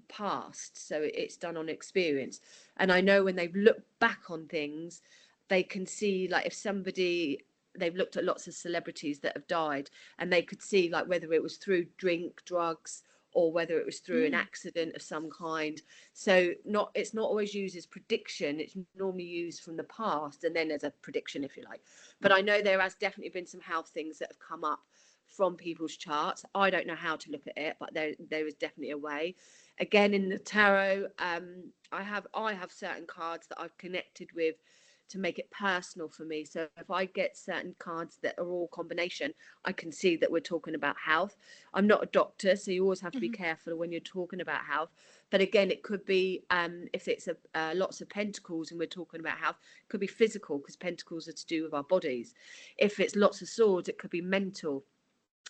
[SPEAKER 2] past, so it's done on experience. And I know when they've looked back on things, they can see, like, if somebody, they've looked at lots of celebrities that have died, and they could see like whether it was through drink, drugs, or whether it was through an
[SPEAKER 1] mm,
[SPEAKER 2] accident of some kind. So it's not always used as prediction. It's normally used from the past and then as a prediction, if you like. But I know there has definitely been some health things that have come up from people's charts. I don't know how to look at it, but there is definitely a way. Again, in the tarot, I have certain cards that I've connected with to make it personal for me. So if I get certain cards that are all combination, I can see that we're talking about health. I'm not a doctor, so you always have to be
[SPEAKER 1] mhm,
[SPEAKER 2] careful when you're talking about health. But again, it could be, if it's lots of pentacles and we're talking about health, it could be physical, because pentacles are to do with our bodies. If it's lots of swords, it could be mental.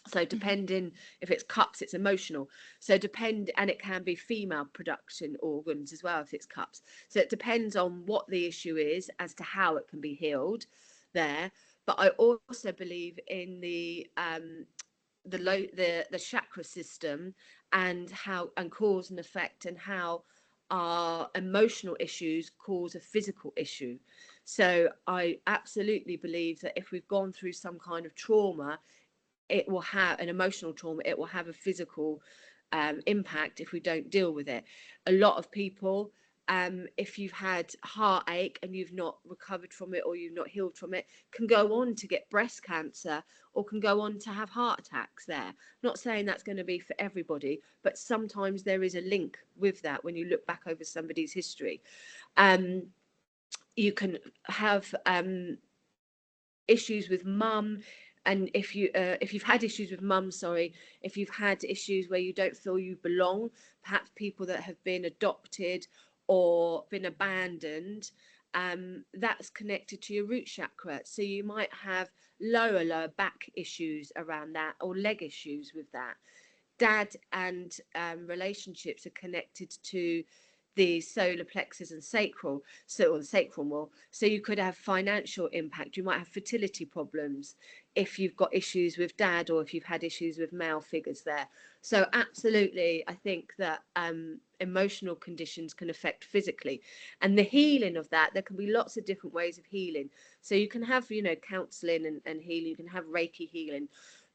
[SPEAKER 2] So
[SPEAKER 1] mhm,
[SPEAKER 2] depending, if it's cups, it's emotional. So and it can be female production organs as well if it's cups. So it depends on what the issue is as to how it can be healed there. But I also believe in the chakra system, and how, and cause and effect, and how our emotional issues cause a physical issue. So I absolutely believe that if we've gone through some kind of trauma, it will have an emotional trauma, it will have a physical impact if we don't deal with it. A lot of people, if you've had heartache and you've not recovered from it, or you've not healed from it, can go on to get breast cancer, or can go on to have heart attacks there. Not saying that's going to be for everybody, but sometimes there is a link with that when you look back over somebody's history. um you can have issues with mum, and if you've had issues with mum, sorry, if you've had issues where you don't feel you belong, perhaps people that have been adopted or been abandoned, that's connected to your root chakra. So you might have lower back issues around that, or leg issues with that. Dad and relationships are connected to the solar plexus and sacral, so, or the sacral more. So you could have financial impact. You might have fertility problems if you've got issues with dad, or if you've had issues with male figures there. So absolutely, I think that emotional conditions can affect physically, and the healing of that, there can be lots of different ways of healing. So you can have, counseling and healing. You can have Reiki healing,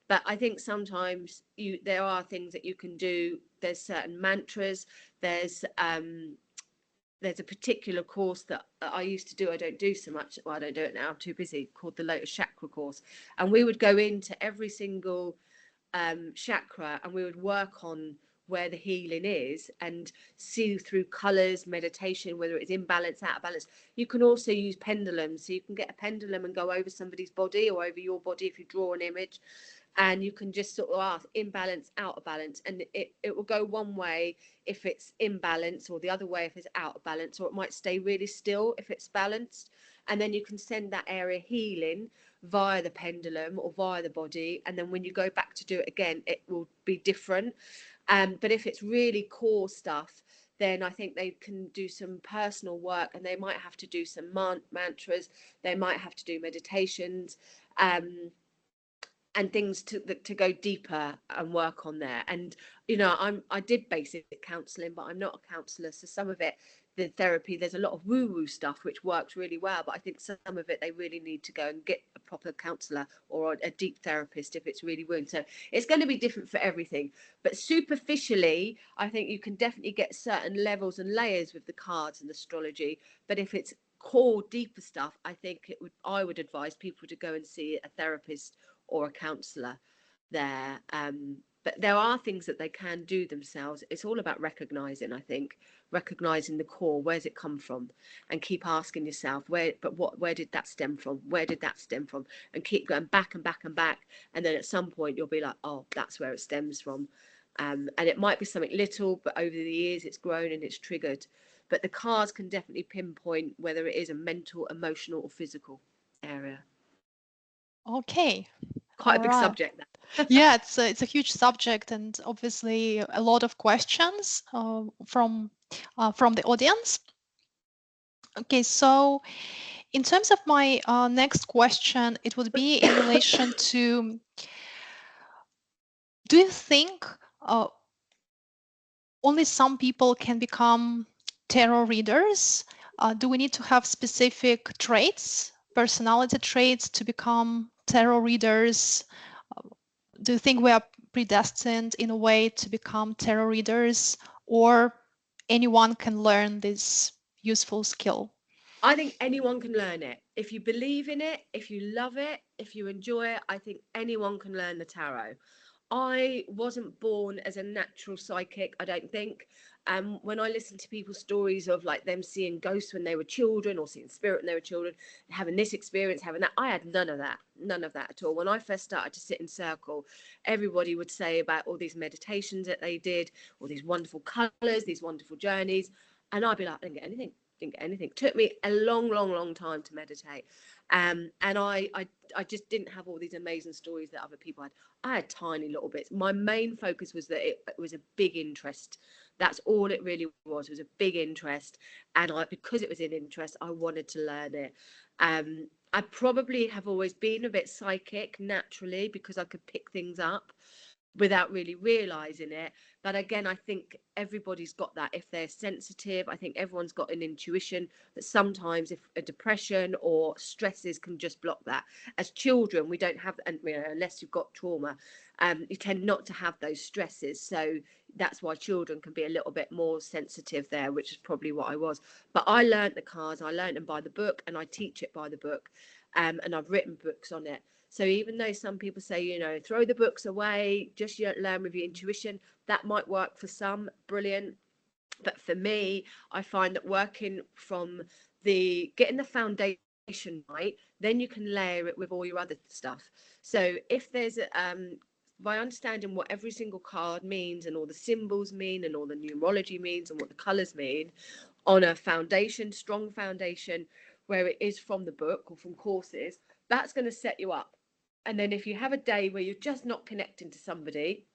[SPEAKER 2] but I think sometimes there are things that you can do. There's certain mantras. There's a particular course that I used to do. I don't do so much. Well, I don't do it now. I'm too busy. Called the Lotus Chakra course, and we would go into every single chakra, and we would work on where the healing is, and see through colors, meditation, whether it's in balance, out of balance. You can also use pendulums, so you can get a pendulum and go over somebody's body or over your body if you draw an image, and you can just sort of ask in balance, out of balance, and it will go one way if it's in balance, or the other way if it's out of balance, or it might stay really still if it's balanced. And then you can send that area healing via the pendulum or via the body, and then when you go back to do it again, it will be different. But if it's really core stuff, then I think they can do some personal work, and they might have to do some mantras, they might have to do meditations, and things to go deeper and work on there. And I did basic counselling, but I'm not a counsellor, so some of it, the therapy, there's a lot of woo stuff which works really well, but I think some of it they really need to go and get a proper counsellor or a deep therapist if it's really wound. So it's going to be different for everything, but superficially I think you can definitely get certain levels and layers with the cards and astrology. But if it's core deeper stuff, I would advise people to go and see a therapist or a counsellor there. But there are things that they can do themselves. It's all about recognizing, I think, recognizing the core. Where's it come from? And keep asking yourself, where did that stem from? Where did that stem from? And keep going back and back and back. And then at some point you'll be like, oh, that's where it stems from. And it might be something little, but over the years it's grown and it's triggered. But the cards can definitely pinpoint whether it is a mental, emotional, or physical area.
[SPEAKER 1] Okay.
[SPEAKER 2] Quite
[SPEAKER 1] All
[SPEAKER 2] a big
[SPEAKER 1] right.
[SPEAKER 2] subject there.
[SPEAKER 1] Yeah, it's a huge subject, and obviously a lot of questions from the audience. Okay, so in terms of my next question, it would be in relation to, do you think only some people can become tarot readers? Do we need to have specific traits, personality traits, to become tarot readers? Do you think we are predestined in a way to become tarot readers, or anyone can learn this useful skill?
[SPEAKER 2] I think anyone can learn it. If you believe in it, if you love it, if you enjoy it, I think anyone can learn the tarot. I wasn't born as a natural psychic, I don't think. When I listen to people's stories of like them seeing ghosts when they were children, or seeing spirit when they were children, having this experience, having that, I had none of that at all. When I first started to sit in circle, everybody would say about all these meditations that they did, all these wonderful colours, these wonderful journeys, and I'd be like, I didn't get anything. It took me a long time to meditate, and I just didn't have all these amazing stories that other people had. I had tiny little bits. My main focus was that it was a big interest. That's all it really was a big interest, and because it was an interest, I wanted to learn it. I probably have always been a bit psychic naturally, because I could pick things up without really realizing it. But again, I think everybody's got that. If they're sensitive, I think everyone's got an intuition that sometimes if a depression or stresses can just block that. As children, we don't have, and unless you've got trauma, you tend not to have those stresses. So that's why children can be a little bit more sensitive there, which is probably what I was. But I learned the cards, I learned them by the book, and I teach it by the book. And I've written books on it. So even though some people say, throw the books away, just learn with your intuition, that might work for some, brilliant. But for me, I find that working from getting the foundation right, then you can layer it with all your other stuff. So if there's by understanding what every single card means and all the symbols mean and all the numerology means and what the colors mean on a foundation, strong foundation, where it is from the book or from courses, that's going to set you up. And then if you have a day where you're just not connecting to somebody,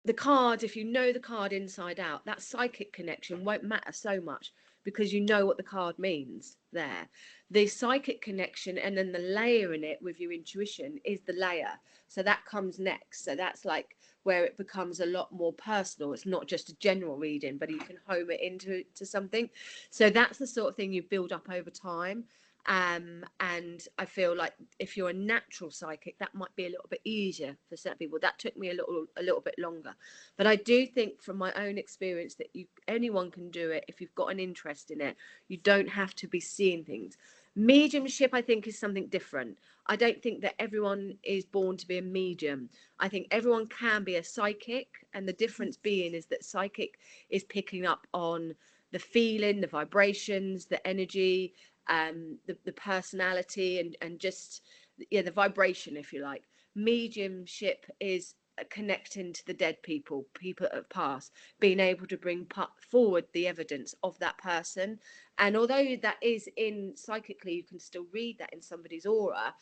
[SPEAKER 2] the card, if you know the card inside out, that psychic connection won't matter so much because you know what the card means there. The psychic connection and then the layering it with your intuition is the layer. So that comes next. So that's like where it becomes a lot more personal. It's not just a general reading, but you can home it into something. So that's the sort of thing you build up over time. And I feel like if you're a natural psychic, that might be a little bit easier for certain people. That took me a little bit longer, but I do think from my own experience that anyone can do it if you've got an interest in it. You don't have to be seeing things. Mediumship, I think, is something different. I don't think that everyone is born to be a medium. I think everyone can be a psychic, and the difference being is that psychic is picking up on the feeling, the vibrations, the energy, the personality, and just the vibration, if you like. Mediumship is connecting to the dead people that have passed, being able to bring forward the evidence of that person. And although that is in psychically, you can still read that in somebody's aura.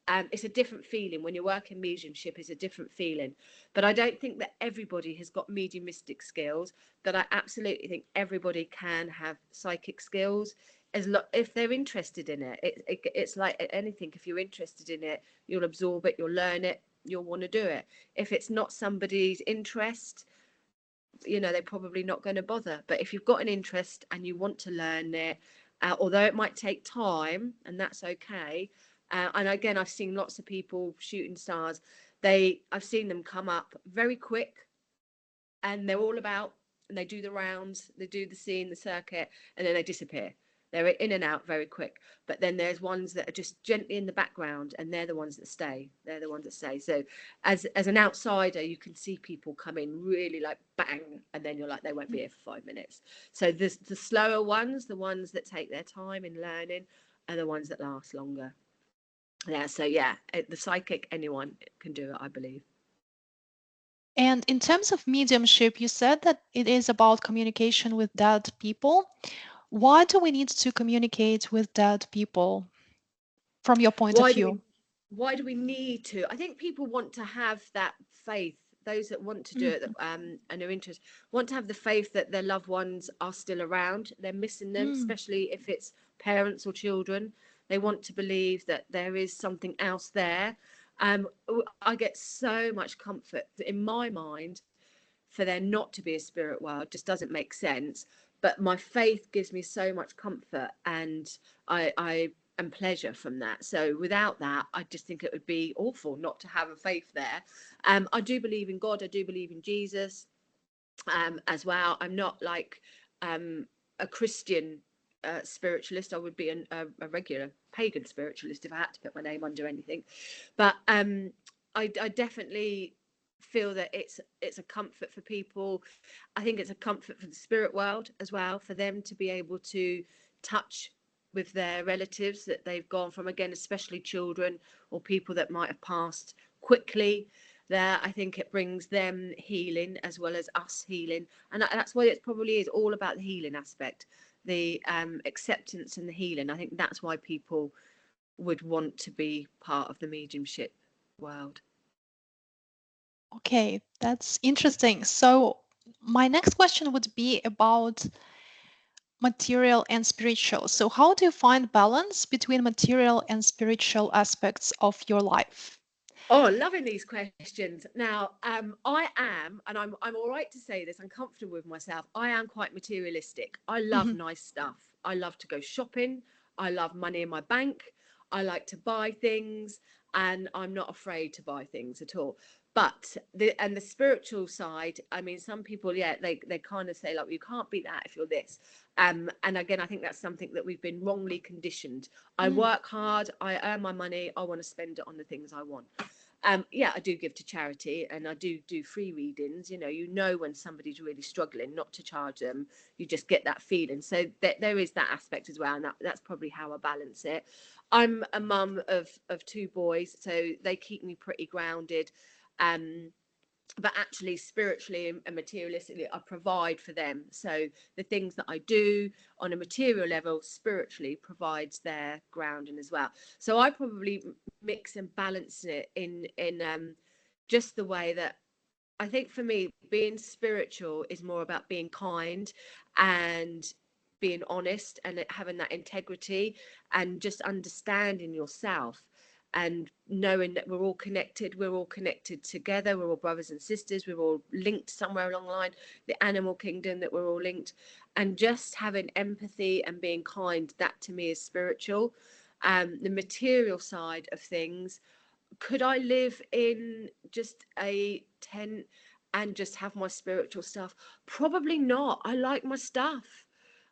[SPEAKER 2] It's a different feeling when you're working mediumship. Is a different feeling, but I don't think that everybody has got mediumistic skills. That I absolutely think everybody can have psychic skills if they're interested in it. It's like anything. If you're interested in it, you'll absorb it, you'll learn it, you'll want to do it. If it's not somebody's interest, they're probably not going to bother. But if you've got an interest and you want to learn it, although it might take time, and that's okay. And again, I've seen lots of people, shooting stars, I've seen them come up very quick, and they're all about, and they do the rounds, they do the scene, the circuit, and then they disappear. They're in and out very quick. But then there's ones that are just gently in the background, and they're the ones that stay. They're the ones that stay. So as an outsider, you can see people come in really like bang, and then you're like, they won't be here for 5 minutes. So the slower ones, the ones that take their time in learning, are the ones that last longer. Yeah. So yeah, the psychic, anyone can do it, I believe.
[SPEAKER 1] And in terms of mediumship, you said that it is about communication with dead people. Why do we need to communicate with dead people from your point of view?
[SPEAKER 2] Why do we need to? I think people want to have that faith. Those that want to do it and are interested want to have the faith that their loved ones are still around. They're missing them, especially if it's parents or children. They want to believe that there is something else there. I get so much comfort in my mind for there not to be a spirit world. Just doesn't make sense. But my faith gives me so much comfort, and I and pleasure from that. So without that, I just think it would be awful not to have a faith there. I do believe in God. I do believe in Jesus as well. I'm not like a Christian spiritualist. I would be a regular pagan spiritualist if I had to put my name under anything. But I definitely feel that it's a comfort for people. I think it's a comfort for the spirit world as well, for them to be able to touch with their relatives that they've gone from, again, especially children or people that might have passed quickly. There, I think it brings them healing as well as us healing, and that's why it probably is all about the healing aspect, the acceptance and the healing. I think that's why people would want to be part of the mediumship world.
[SPEAKER 1] Okay, that's interesting. So my next question would be about material and spiritual. So how do you find balance between material and spiritual aspects of your life?
[SPEAKER 2] Oh, loving these questions. Now, I am, and I'm all right to say this, I'm comfortable with myself. I am quite materialistic. I love nice stuff. I love to go shopping. I love money in my bank. I like to buy things, and I'm not afraid to buy things at all. But the spiritual side, I mean, some people, yeah, they kind of say like, you can't be that if you're this. And again, I think that's something that we've been wrongly conditioned. I work hard, I earn my money, I want to spend it on the things I want. Yeah, I do give to charity, and I do free readings. You know when somebody's really struggling, not to charge them. You just get that feeling. So there is that aspect as well, and that's probably how I balance it. I'm a mum of two boys, so they keep me pretty grounded. But actually spiritually and materialistically, I provide for them. So the things that I do on a material level spiritually provides their grounding as well. So I probably mix and balance it in just the way that I think for me being spiritual is more about being kind and being honest and having that integrity and just understanding yourself and knowing that we're all connected together, we're all brothers and sisters, we're all linked somewhere along the line, the animal kingdom, that we're all linked, and just having empathy and being kind, that to me is spiritual. The material side of things, could I live in just a tent and just have my spiritual stuff? Probably not. I like my stuff.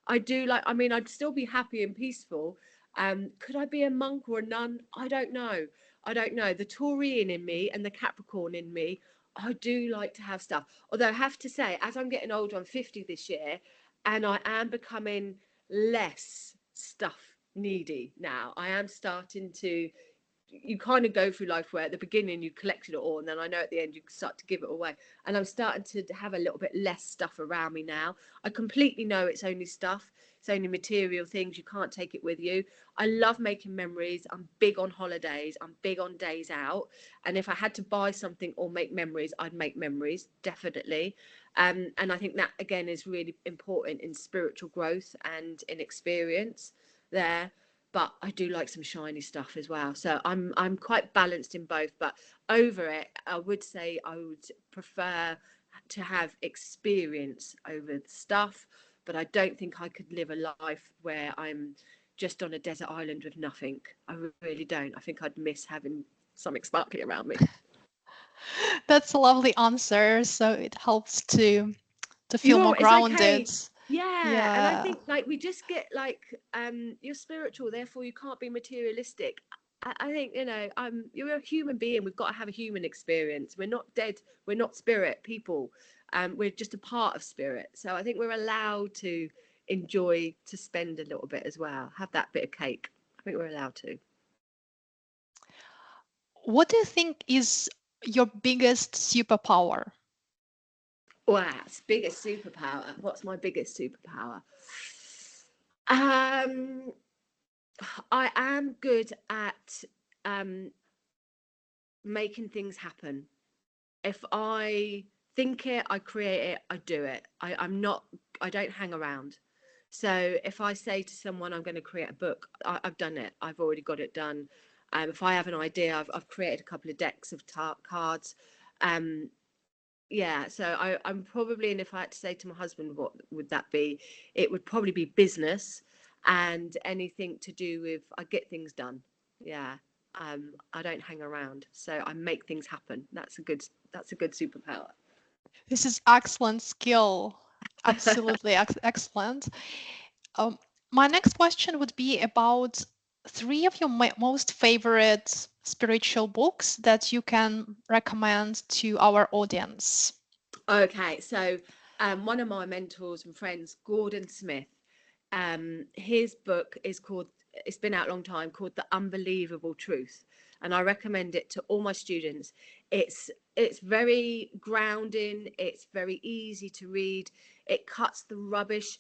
[SPEAKER 2] I do like, I mean, I'd still be happy and peaceful. Could I be a monk or a nun? I don't know. I don't know. The Taurian in me and the Capricorn in me, I do like to have stuff. Although I have to say, as I'm getting older, I'm 50 this year, and I am becoming less stuff needy now. I am starting to, you kind of go through life where at the beginning you collected it all, and then I know at the end you start to give it away, and I'm starting to have a little bit less stuff around me now. I completely know it's only stuff, it's only material things, you can't take it with you. I love making memories. I'm big on holidays, I'm big on days out, and if I had to buy something or make memories, I'd make memories, definitely. And I think that again is really important in spiritual growth and in experience there. But I do like some shiny stuff as well. So I'm quite balanced in both. But over it, I would say I would prefer to have experience over the stuff. But I don't think I could live a life where I'm just on a desert island with nothing. I really don't. I think I'd miss having something sparkly around me.
[SPEAKER 1] That's a lovely answer. So it helps to feel
[SPEAKER 2] You're
[SPEAKER 1] more
[SPEAKER 2] all, it's
[SPEAKER 1] grounded.
[SPEAKER 2] okay. Yeah, and I
[SPEAKER 1] Yeah.
[SPEAKER 2] think like we just get like you're spiritual, therefore you can't be materialistic. I think, you're a human being. We've got to have a human experience. We're not dead. We're not spirit people. We're just a part of spirit. So I think we're allowed to enjoy, to spend a little bit as well. Have that bit of cake. I think we're allowed to.
[SPEAKER 1] What do you think is your biggest superpower?
[SPEAKER 2] Wow, it's biggest superpower. What's my biggest superpower? Um, I am good at um, making things happen. If I think it, I create it, I do it. I don't hang around. So if I say to someone I'm going to create a book, I've done it. I've already got it done. If I have an idea, I've created a couple of decks of cards. Um, yeah, so I'm probably, and if I had to say to my husband, what would that be? It would probably be business and anything to do with, I get things done. Yeah. I don't hang around, so I make things happen. That's a good superpower.
[SPEAKER 1] This is excellent skill. Absolutely excellent. Um, my next question would be about three of your most favorite spiritual books that you can recommend to our audience.
[SPEAKER 2] Okay, so one of my mentors and friends, Gordon Smith, his book is called, it's been out a long time, called The Unbelievable Truth, and I recommend it to all my students. It's very grounding, it's very easy to read, it cuts the rubbish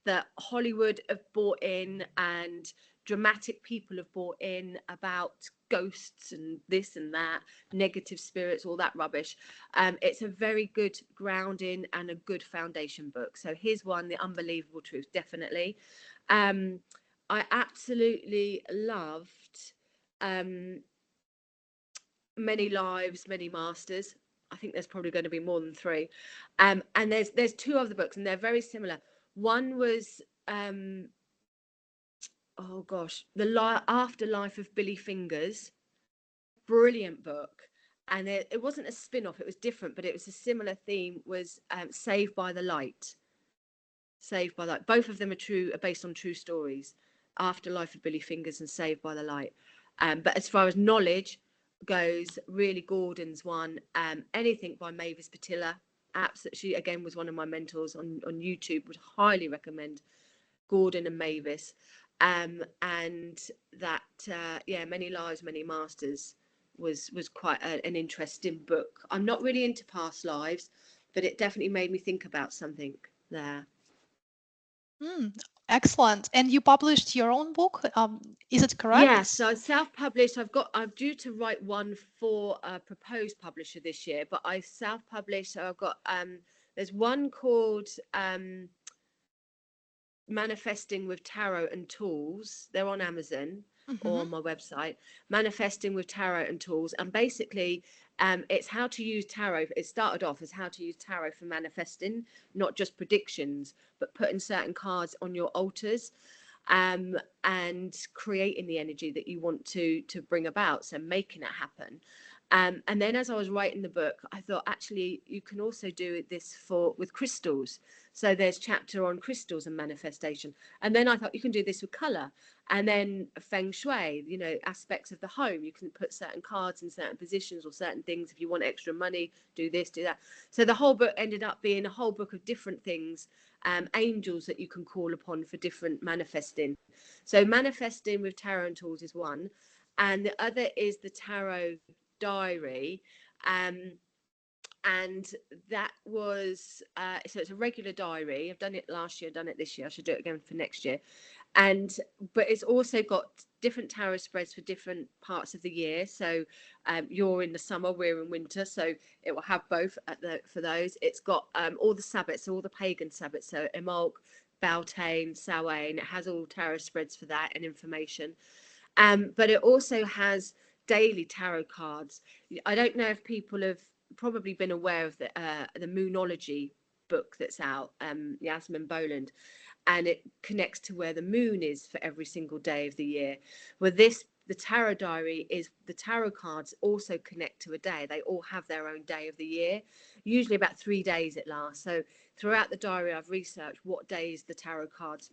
[SPEAKER 2] that Hollywood have brought in and dramatic people have brought in about ghosts and this and that, negative spirits, all that rubbish. It's a very good grounding and a good foundation book. So here's one, The Unbelievable Truth, definitely. Um, I absolutely loved um, Many Lives, Many Masters. I think there's probably going to be more than three. And there's two other books, and they're very similar. One was oh gosh, Afterlife of Billy Fingers. Brilliant book. And it wasn't a spin-off, it was different, but it was a similar theme, was Saved by the Light. Saved by the Light. Both of them are based on true stories. Afterlife of Billy Fingers and Saved by the Light. But as far as knowledge, goes. Really, Gordon's one. Anything by Mavis Patilla. Absolutely, she again was one of my mentors on YouTube. Would highly recommend Gordon and Mavis. And that Many Lives, Many Masters was quite an interesting book. I'm not really into past lives, but it definitely made me think about something there.
[SPEAKER 1] Excellent. And you published your own book, is it correct?
[SPEAKER 2] Yes, so I self-published. I'm due to write one for a proposed publisher this year, but I self-published. So I've got there's one called Manifesting with Tarot and Tools. They're on Amazon or on my website. Manifesting with Tarot and Tools, and basically it's how to use tarot. It started off as how to use tarot for manifesting, not just predictions, but putting certain cards on your altars, and creating the energy that you want to bring about, so making it happen. And then as I was writing the book, I thought actually you can also do this with crystals. So there's chapter on crystals and manifestation. And then I thought you can do this with color, and then feng shui, aspects of the home. You can put certain cards in certain positions or certain things. If you want extra money, do this, do that. So the whole book ended up being a whole book of different things, angels that you can call upon for different manifesting. So manifesting with tarot and tools is one, and the other is the tarot diary. And that was so it's a regular diary. I've done it last year, done it this year. I should do it again for next year. But it's also got different tarot spreads for different parts of the year. So you're in the summer, we're in winter, so it will have both for those. It's got all the sabbats, all the pagan sabbats, so Imbolc, Beltane, Samhain. It has all tarot spreads for that and information. But it also has daily tarot cards. I don't know if people have probably been aware of the Moonology book that's out, Yasmin Boland, and it connects to where the moon is for every single day of the year. Well, the tarot diary is the tarot cards also connect to a day. They all have their own day of the year, usually about 3 days it lasts. So throughout the diary, I've researched what days the tarot cards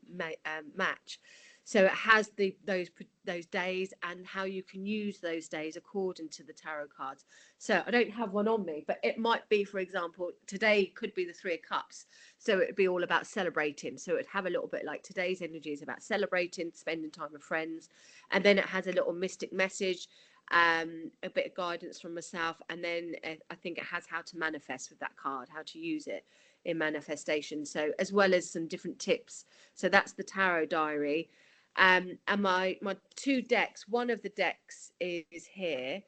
[SPEAKER 2] match. So it has those days and how you can use those days according to the tarot cards. So I don't have one on me, but it might be, for example, today could be the Three of Cups. So it'd be all about celebrating. So it'd have a little bit like today's energy is about celebrating, spending time with friends. And then it has a little mystic message, a bit of guidance from myself. And then I think it has how to manifest with that card, how to use it in manifestation. So as well as some different tips. So that's the tarot diary. And my two decks, one of the decks is here.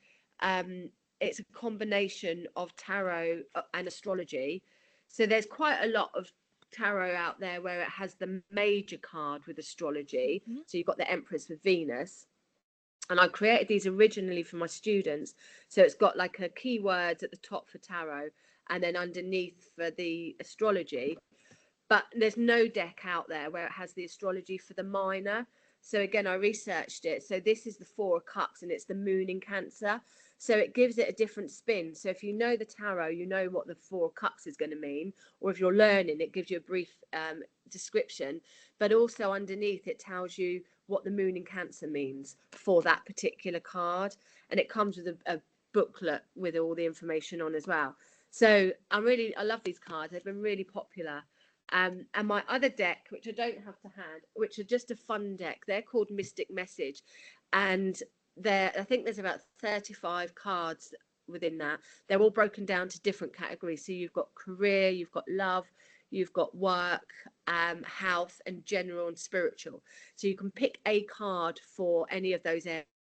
[SPEAKER 2] It's a combination of tarot and astrology. So there's quite a lot of tarot out there where it has the major card with astrology. So you've got the Empress with Venus. And I created these originally for my students. So it's got like a keywords at the top for tarot and then underneath for the astrology. But there's no deck out there where it has the astrology for the minor. So again, I researched it. So this is the Four of Cups and it's the moon in Cancer. So it gives it a different spin. So if you know the tarot, you know what the Four of Cups is going to mean. Or if you're learning, it gives you a brief description. But also underneath, it tells you what the moon in Cancer means for that particular card. And it comes with a booklet with all the information on as well. So I love these cards. They've been really popular. And my other deck, which I don't have to hand, which are just a fun deck, they're called Mystic Message. And I think there's about 35 cards within that. They're all broken down to different categories. So you've got career, you've got love, you've got work, health, and general and spiritual. So you can pick a card for any of those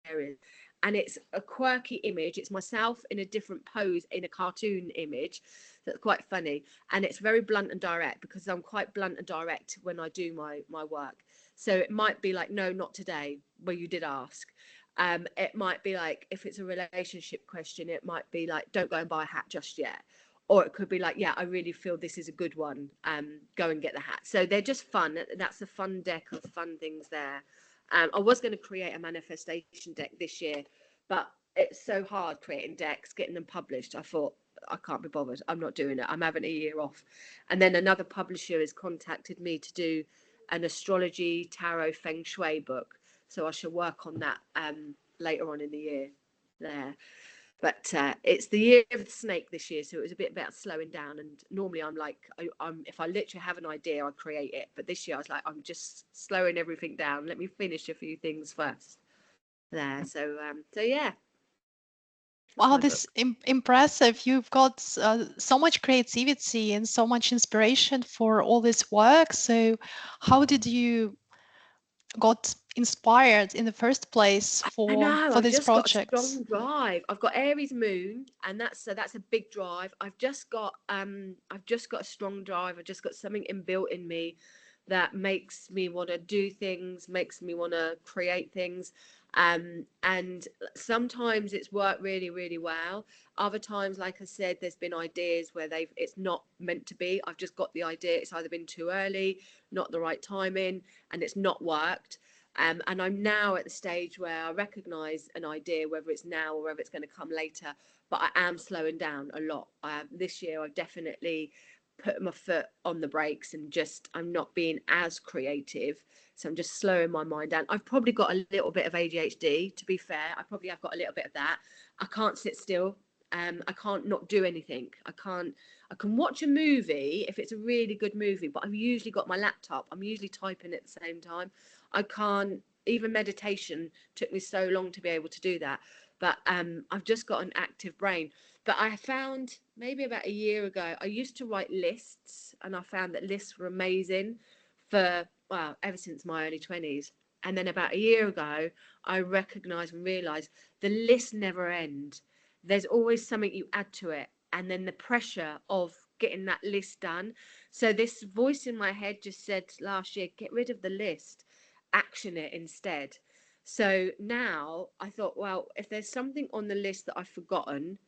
[SPEAKER 2] areas. And it's a quirky image. It's myself in a different pose in a cartoon image. That's quite funny. And it's very blunt and direct because I'm quite blunt and direct when I do my work. So it might be like, no, not today, where you did ask. It might be like, if it's a relationship question, it might be like, don't go and buy a hat just yet. Or it could be like, yeah, I really feel this is a good one. Go and get the hat. So they're just fun. That's a fun deck of fun things there. I was going to create a manifestation deck this year, but it's so hard creating decks, getting them published. I thought, I can't be bothered. I'm not doing it. I'm having a year off. And then another publisher has contacted me to do an astrology, tarot, feng shui book. So I shall work on that later on in the year. there. But it's the year of the snake this year, so it was a bit about slowing down. And normally I'm like, I'm if I literally have an idea, I create it. But this year I was like, I'm just slowing everything down. Let me finish a few things first. There, so yeah, that's
[SPEAKER 1] Wow,
[SPEAKER 2] my
[SPEAKER 1] this
[SPEAKER 2] book.
[SPEAKER 1] impressive. You've got so much creativity and so much inspiration for all this work. So, how did you got inspired in the first place
[SPEAKER 2] I
[SPEAKER 1] for
[SPEAKER 2] know, I've
[SPEAKER 1] these
[SPEAKER 2] just got a
[SPEAKER 1] projects?
[SPEAKER 2] strong drive. I've got Aries moon, and that's a big drive. I've just got a strong drive. I've just got something inbuilt in me that makes me want to do things, makes me want to create things. And sometimes it's worked really, really well. Other times, like I said, there's been ideas where it's not meant to be. I've just got the idea. It's either been too early, not the right timing, and it's not worked. And I'm now at the stage where I recognise an idea, whether it's now or whether it's going to come later. But I am slowing down a lot. This year, I've definitely put my foot on the brakes and just I'm not being as creative. So I'm just slowing my mind down. I've probably got a little bit of ADHD, to be fair. I probably have got a little bit of that. I can't sit still. I can't not do anything. I can watch a movie if it's a really good movie, but I've usually got my laptop. I'm usually typing at the same time. I can't, even meditation took me so long to be able to do that. But I've just got an active brain. But I found maybe about a year ago, I used to write lists, and I found that lists were amazing for, well, ever since my early 20s. And then about a year ago, I recognized and realized the lists never end. There's always something you add to it. And then the pressure of getting that list done. So this voice in my head just said last year, get rid of the list, action it instead. So now I thought, well, if there's something on the list that I've forgotten,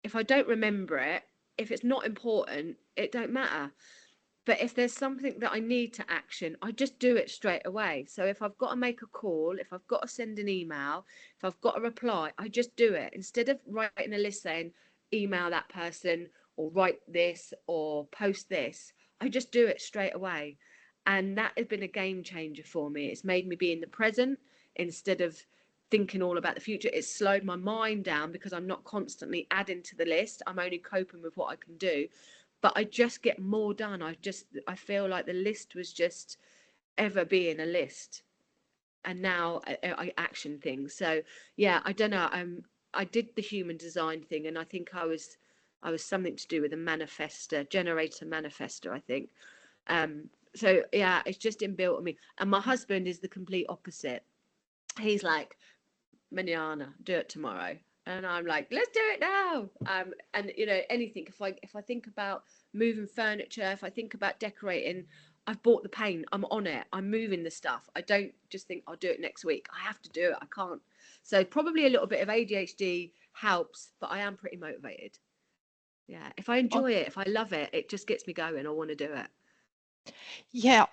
[SPEAKER 2] if I don't remember it, if it's not important, it don't matter. But if there's something that I need to action, I just do it straight away. So if I've got to make a call, if I've got to send an email, if I've got a reply, I just do it. Instead of writing a list saying, email that person or write this or post this, I just do it straight away. And that has been a game changer for me. It's made me be in the present instead of thinking all about the future. It's slowed my mind down because I'm not constantly adding to the list. I'm only coping with what I can do, but I just get more done. I feel like the list was just ever being a list, and now I action things. So yeah, I don't know. I did the human design thing, and I think I was something to do with a manifester, generator manifester, I think. So yeah, it's just inbuilt in me. And my husband is the complete opposite. He's like, manana, do it tomorrow. And I'm like, let's do it now. And you know, anything. If I think about moving furniture, if I think about decorating, I've bought the paint. I'm on it. I'm moving the stuff. I don't just think I'll do it next week. I have to do it. I can't. So probably a little bit of ADHD helps, but I am pretty motivated. Yeah. If I
[SPEAKER 1] Oh,
[SPEAKER 2] enjoy it, if I love it, it just gets me going. I want to do it.
[SPEAKER 1] yeah.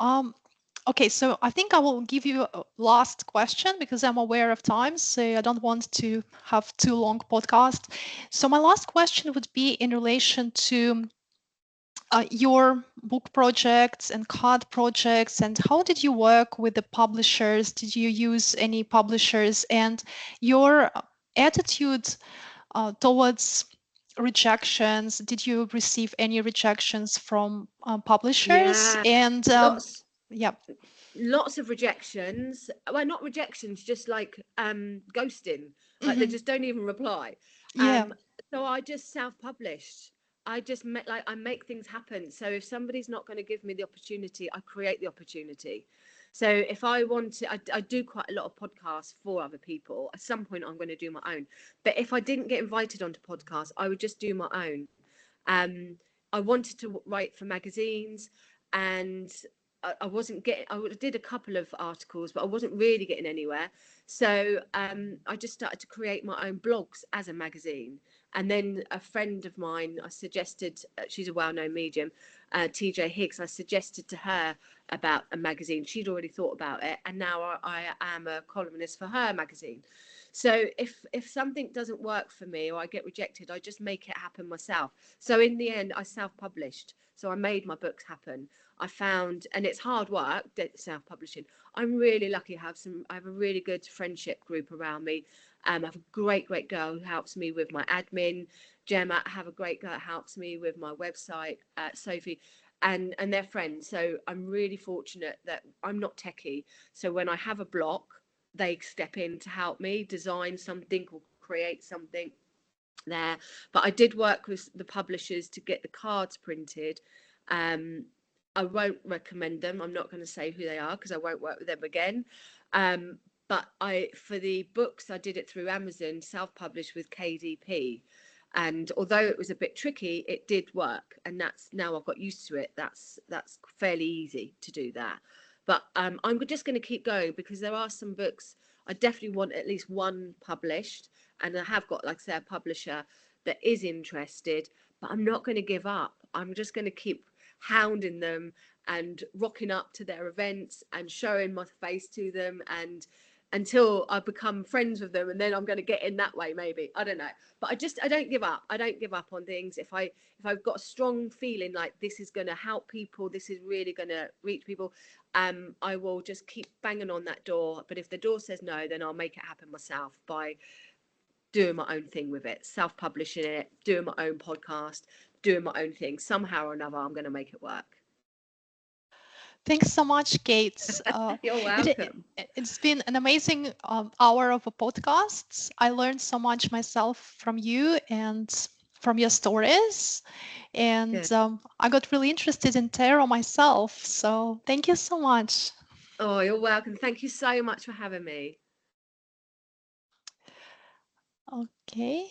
[SPEAKER 1] Okay, so I think I will give you a last question because I'm aware of time, so I don't want to have too long podcast. So my last question would be in relation to your book projects and card projects, and how did you work with the publishers? Did you use any publishers, and your attitude towards rejections? Did you receive any rejections from publishers?
[SPEAKER 2] Yeah.
[SPEAKER 1] And
[SPEAKER 2] Lots.
[SPEAKER 1] yeah,
[SPEAKER 2] Lots of rejections. Well, not rejections, just like ghosting. Like they
[SPEAKER 1] hmm,
[SPEAKER 2] just don't even reply.
[SPEAKER 1] yeah.
[SPEAKER 2] um so I just self-published. I just met, like, I make things happen. So if somebody's not going to give me the opportunity, I create the opportunity. So if I want to, I do quite a lot of podcasts for other people. At some point I'm going to do my own, but if I didn't get invited onto podcasts, I would just do my own. um, I wanted to write for magazines, and I wasn't getting. I did a couple of articles, but I wasn't really getting anywhere. So I just started to create my own blogs as a magazine. And then a friend of mine, I suggested, she's a well-known medium, TJ Higgs. I suggested to her about a magazine. She'd already thought about it, and now I am a columnist for her magazine. So if something doesn't work for me or I get rejected, I just make it happen myself. So in the end, I self-published. So I made my books happen. I found, and it's hard work, self-publishing. I'm really lucky. I have a really good friendship group around me. I have a great girl who helps me with my admin. Gemma, I have a great girl that helps me with my website. Sophie, and they're friends. So I'm really fortunate that I'm not techie. So when I have a block, they step in to help me design something or create something there. But I did work with the publishers to get the cards printed. I won't recommend them. I'm not going to say who they are because I won't work with them again. But for the books, I did it through Amazon, self-published with KDP. And although it was a bit tricky, it did work. And that's, now I've got used to it. That's fairly easy to do that. But I'm just going to keep going because there are some books I definitely want at least one published. And I have got, like I say, a publisher that is interested, but I'm not going to give up. I'm just going to keep hounding them and rocking up to their events and showing my face to them, and until I become friends with them, and then I'm going to get in that way, maybe. I don't know, but I don't give up. I don't give up on things. If I've got a strong feeling like this is going to help people, this is really going to reach people, I will just keep banging on that door. But if the door says no, then I'll make it happen myself by doing my own thing with it, self-publishing it, doing my own podcast, doing my own thing. Somehow or another, I'm going to make it work.
[SPEAKER 1] Thanks so much, Kate.
[SPEAKER 2] You're welcome.
[SPEAKER 1] It's been an amazing hour of a podcast. I learned so much myself from you and from your stories. And I got really interested in tarot myself. So thank you so much.
[SPEAKER 2] Oh, you're welcome. Thank you so much for having me.
[SPEAKER 1] Okay.